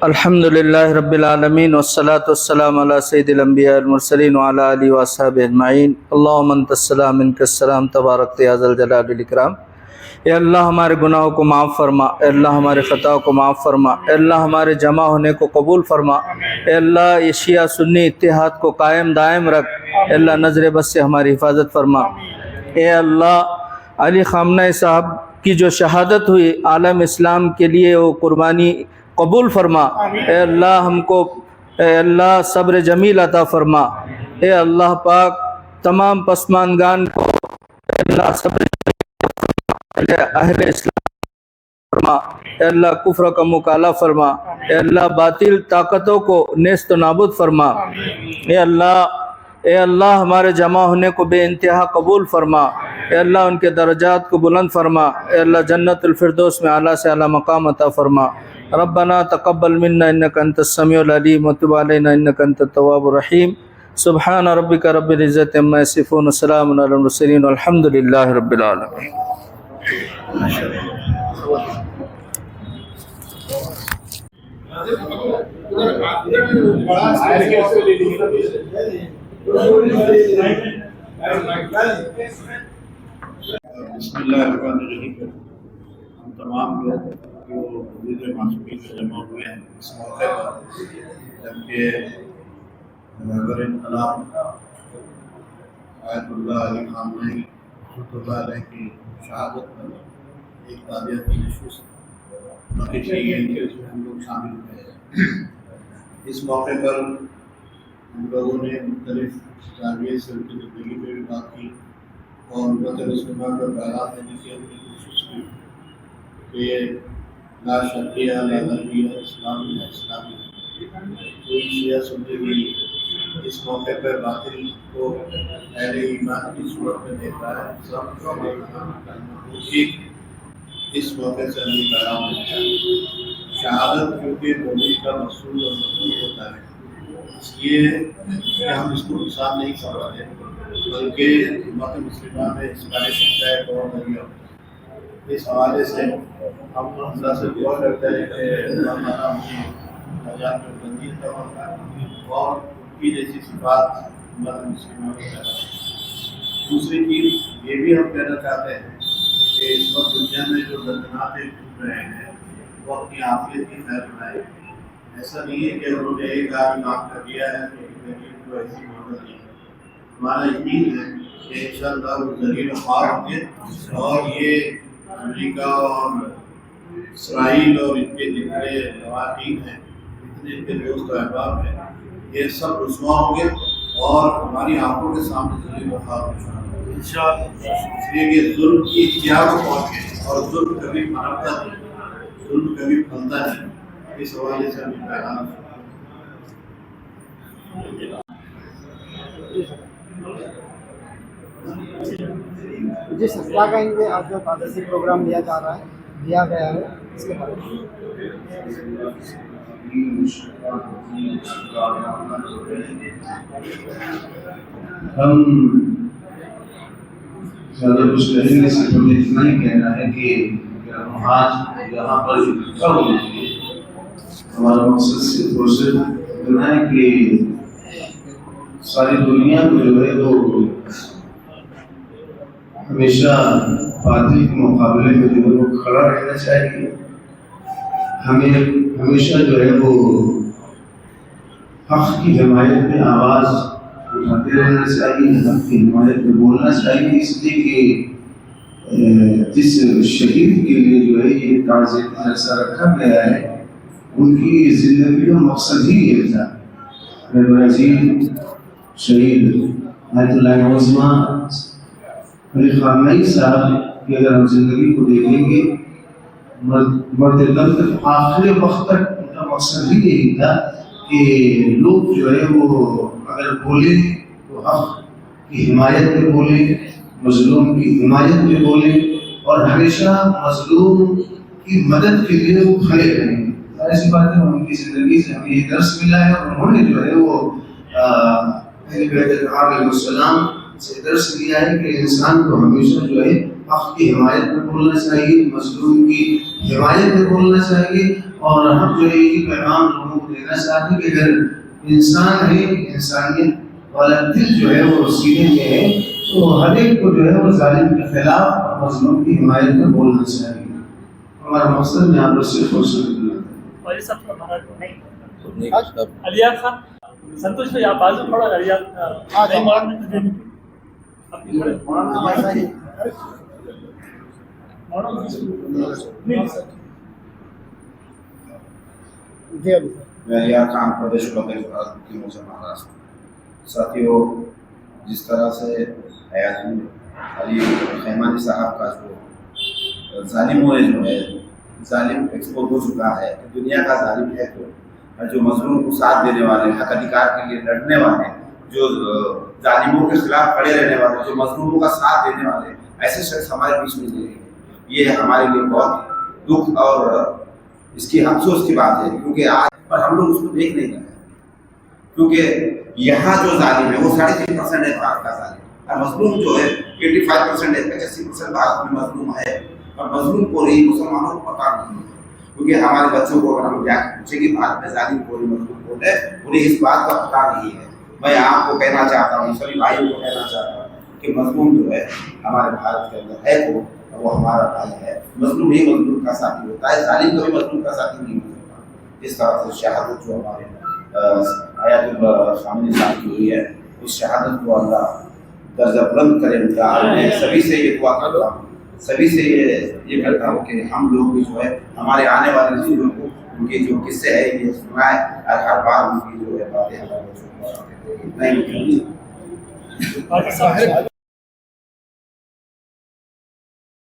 [SPEAKER 10] الحمدللہ رب العالمین والصلاة والسلام علی سید الانبیاء والمرسلین وعلی آلہ وصحبہ اجمعین۔ اللہم انت السلام منک السلام تبارک یا ذا الجلال والاکرام۔ اے اللہ ہمارے گناہوں کو معاف فرما، اے اللہ ہمارے خطاؤں کو معاف فرما، اے اللہ ہمارے جمع ہونے کو قبول فرما، اے اللہ یہ شیعہ سنی اتحاد کو قائم دائم رکھ، اے اللہ نظر بس سے ہماری حفاظت فرما۔ اے اللہ علی خامنہ صاحب کی جو شہادت ہوئی عالم اسلام کے لیے وہ قربانی قبول فرما۔ اے اللہ ہم کو، اے اللہ صبر جمیل عطا فرما۔ اے اللہ پاک تمام پسماندگان کو اے اللہ صبر جمیل اہل اسلام فرما۔ اے اللہ کفر کا مکالہ فرما۔ اے اللہ باطل طاقتوں کو نیست و نابود فرما۔ اے اللہ ہمارے جمع ہونے کو بے انتہا قبول فرما۔ اے اللہ ان کے درجات کو بلند فرما۔ اے اللہ جنت الفردوس میں اعلیٰ سے اعلیٰ مقام عطا فرما۔ ربنا تقبل منا انك انت السميع العليم وتب علينا انك انت التواب الرحيم۔ سبحان ربك رب العزة عما يصفون وسلام على المرسلين والحمد لله رب العالمين۔
[SPEAKER 11] بسم اللہ الرحمن الرحیم۔ ہم تمام لوگ جو حدود معصومین میں جمع ہوئے ہیں اس موقع پر، جبکہ رہبر انقلاب آیت اللہ علی خامنہ رحمۃ اللہ علیہ کی شہادت پر ایک تعزیتی نشست منعقد کی گئی ہے، اس میں ہم لوگ شامل ہوئے ہیں۔ اس موقع پر ہم لوگوں نے مختلف زاویے سے ان کی زندگی پہ بھی بات کی اور وطن اسلام پر پیغام دینے کی اپنی کوشش کی کہ لا شرقیہ لا غربیہ، اسلام ہے اسلامی ہے۔ کوئی شیعہ سنی بھی اس موقع پر باطل کو اہل ایمان کی صورت میں دیکھ رہا ہے، سب ایک اس موقع سے ہمیں پیغام دیتا ہے۔ شہادت کیونکہ نبی کا رسول اور مطلوب ہوتا ہے، اس لیے کہ ہم اس کو نقصان نہیں سمجھتے، بلکہ امت مسلمہ میں اسکالرشپ کا ایک اور ذریعہ ہوتا ہے۔ اس حوالے سے ہم اللہ سے دعا کرتے ہیں کہ اللہ تعالیٰ ان کی حاجات میں بلندی فرمائے اور ان کی جیسی صفات امت مسلمہ میں پیدا کرے۔ دوسری چیز یہ بھی ہم کہنا چاہتے ہیں کہ اس وقت دنیا میں جو دردناک ٹوٹ رہے ہیں وہ اپنی عافیت کی خیر بنائے۔ ایسا نہیں ہے کہ انہوں نے ایک آدمی کام کر دیا ہے تو کو ایسی مدد نہیں ہے۔ ہمارا یقین ہے کہ انشاءاللہ وہ ذریعہ خوار ہوں گے، اور یہ امریکہ اور اسرائیل اور ان کے جتنے لواحقین ہیں، جتنے ان کے دوست و احباب ہیں، یہ سب رسوا ہوں گے اور ہماری آنکھوں کے سامنے ذریعہ خوار ہو جائیں گے انشاءاللہ۔ اس لیے کہ ظلم کی انتہا کو پہنچے، اور ظلم کبھی پنپتا نہیں، ظلم کبھی پھلتا نہیں۔ اس حوالے سے ہمیں پیغام
[SPEAKER 7] جس اسلحہ کا میں آج جو تعزیتی پروگرام لیا جا رہا ہے، لیا گیا ہے، اس کے بارے میں
[SPEAKER 11] ہم زیادہ کچھ کہیں گے، صرف ہمیں اتنا ہی کہنا ہے کہ ہم آج یہاں پر اکٹھا ہوئے ہیں، ہمارا مقصد صرف اور صرف اتنا ہے کہ ساری دنیا کو جو ہے وہ ہمیشہ باطل کے مقابلے میں جو ہے وہ کھڑا رہنا چاہیے۔ ہمیں ہمیشہ جو ہے وہ حق کی حمایت میں آواز اٹھاتے رہنا چاہیے، حق کی حمایت میں بولنا چاہیے، اس لیے کہ جس شہید کے لیے جو ہے یہ تعزیتی جلسہ رکھا گیا ہے، ان کی زندگی کا مقصد ہی یہ تھا۔ میرے عزیز شہید آیت اللہ عظمیٰ علی خامنئی صاحب کی اگر ہم زندگی کو دیکھیں گے، مرد دم تک آخر وقت تک ان کا مقصد ہی یہی تھا کہ لوگ جو ہے وہ اگر بولیں تو حق کی حمایت میں بولیں، مظلوم کی حمایت میں بولیں، اور ہمیشہ مظلوم کی مدد کے لیے وہ کھڑے رہیں۔ ایسی بات ہے، ان کی زندگی سے ہمیں یہ درس ملا ہے، اور انہوں نے جو ہے وہ اہل بیت علیہ السلام سے درس لیا ہے کہ انسان کو ہمیشہ جو ہے حق کی حمایت میں بولنا چاہیے، مظلوم کی حمایت میں بولنا چاہیے، اور ہم جو ہے یہ پیغام لوگوں کو دینا چاہتے ہیں کہ اگر انسان ہے، انسانیت والا دل جو ہے وہ سینے میں ہے، تو ہر ایک کو جو ہے وہ ظالم کے خلاف اور مظلوم کی حمایت میں بولنا چاہیے۔ ہمارا مقصد میں آپ صرف اور صرف
[SPEAKER 3] علیات خان سنتوش بھائی آپ بازو تھوڑا علیات نہیں مارنے تو دینے
[SPEAKER 11] میں علیات خان پردیش مہاراشٹر۔ ساتھیوں، جس طرح سے حیات علی خیمانی صاحب کا جو ظالموں نے جو ہے ظالم ایکسپوز ہو چکا ہے، دنیا کا ظالم ہے تو جو مظلوم کو ساتھ دینے والے، حق ادھیکار کے لیے لڑنے والے، جو ظالموں کے خلاف کھڑے رہنے والے، جو مظلوموں کا ساتھ دینے والے، ایسے شخص ہمارے بیچ میں نہیں رہے۔ یہ ہمارے لیے بہت دکھ اور اس کی افسوس کی بات ہے، کیونکہ آج پر ہم لوگ اس کو دیکھ نہیں رہے، کیونکہ یہاں جو ظالم ہے وہ 3.5% ہے بھارت کا ظالم، اور مظلوم جو ہے 85% ہے، 85% بھارت میں مظلوم ہے، اور مظلوم کو نہیں، مسلمانوں کو پتہ نہیں ہے۔ کیونکہ ہمارے بچوں کو اگر ہم جا کے پوچھیں کہ بھارت میں ظالم کون ہے، مظلوم کون ہے، انہیں اس بات کا پتہ نہیں ہے۔ میں آپ کو کہنا چاہتا ہوں، سبھی بھائیوں کو کہنا چاہتا ہوں کہ مظلوم جو ہے ہمارے بھارت کے اندر ہے تو وہ ہمارا بھائی ہے۔ مظلوم ہی مظلوم کا ساتھی ہوتا ہے، ظالم کبھی مظلوم کا ساتھی نہیں ہو سکتا۔ اس طرح سے شہادت جو ہمارے آیت اللہ خامنئی صاحب کی ہوئی ہے، اس شہادت کو اللہ درجہ بلند کرے ان کا۔ میں سبھی سے یہ دعا کرتا ہوں، سبھی سے یہ کرتا ہوں کہ ہم لوگ بھی جو ہے ہمارے آنے والے نسلوں کو ان کے جو قصے ہیں یہ سنائیں، اور ہر بار ان کی جو ہے باتیں ہمارے بچوں کو